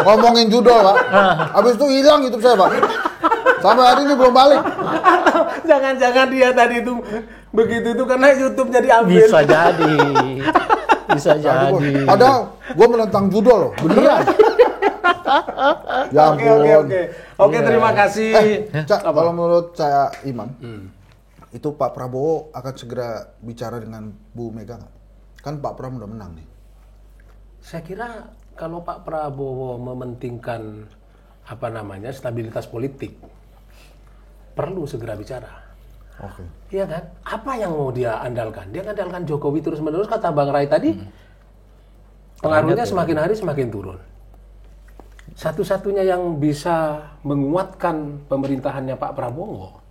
ngomongin judul, Pak. Habis itu hilang YouTube saya, Pak. Sampai hari ini belum balik. Jangan-jangan dia tadi itu begitu itu karena YouTube-nya diambil. Bisa jadi. Bisa jadi. Padahal gue menentang judo loh, beneran. Ya Oke, ampun. Oke, terima kasih. Cak, kalau menurut saya Imam, itu Pak Prabowo akan segera bicara dengan Bu Mega nggak? Kan Pak Prabowo udah menang nih. Saya kira kalau Pak Prabowo mementingkan stabilitas politik, perlu segera bicara. Oke. Iya kan? Apa yang mau dia andalkan? Dia andalkan Jokowi terus-menerus, kata Bang Rai tadi, pengaruhnya semakin hari semakin turun. Satu-satunya yang bisa menguatkan pemerintahannya Pak Prabowo,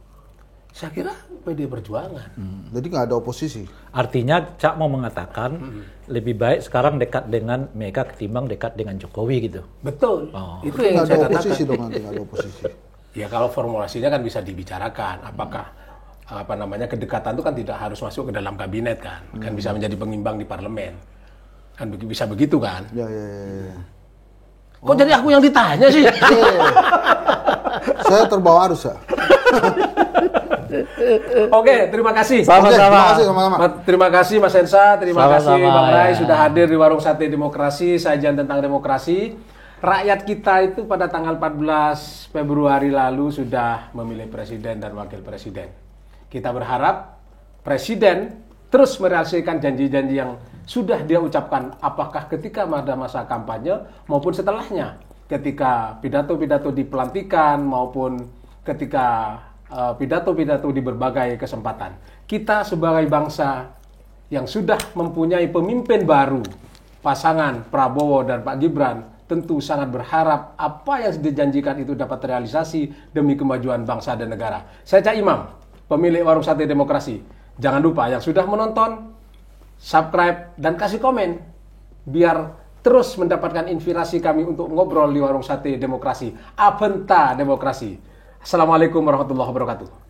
saya kira PD Perjuangan. Jadi nggak ada oposisi. Artinya Cak mau mengatakan lebih baik sekarang dekat dengan Mega ketimbang dekat dengan Jokowi gitu. Betul. Oh. Itu Nggak yang ada saya oposisi katakan. dong nanti, nggak ada oposisi. Ya kalau formulasinya kan bisa dibicarakan. Apakah kedekatan itu kan tidak harus masuk ke dalam kabinet kan bisa menjadi pengimbang di parlemen, kan bisa begitu kan. Ya. Kok jadi aku yang ditanya sih? Saya terbawa arus ya. Oke, terima kasih. Oke, terima kasih sama-sama. Terima kasih Mas Hensa, terima kasih Sama-sama, Bang Rai ya. sudah hadir di Warung Sate Demokrasi, sajian tentang demokrasi. Rakyat kita itu pada tanggal 14 Februari lalu sudah memilih presiden dan wakil presiden. Kita berharap presiden terus merealisasikan janji-janji yang sudah dia ucapkan, apakah ketika pada masa kampanye maupun setelahnya, ketika pidato-pidato di pelantikan maupun ketika pidato-pidato di berbagai kesempatan. Kita sebagai bangsa yang sudah mempunyai pemimpin baru, pasangan Prabowo dan Pak Gibran, tentu sangat berharap apa yang dijanjikan itu dapat terrealisasi demi kemajuan bangsa dan negara. Saya Cak Imam, pemilik Warung Sate Demokrasi. Jangan lupa yang sudah menonton, subscribe dan kasih komen biar terus mendapatkan inspirasi kami untuk ngobrol di Warung Sate Demokrasi. Abenta Demokrasi. Assalamualaikum warahmatullahi wabarakatuh.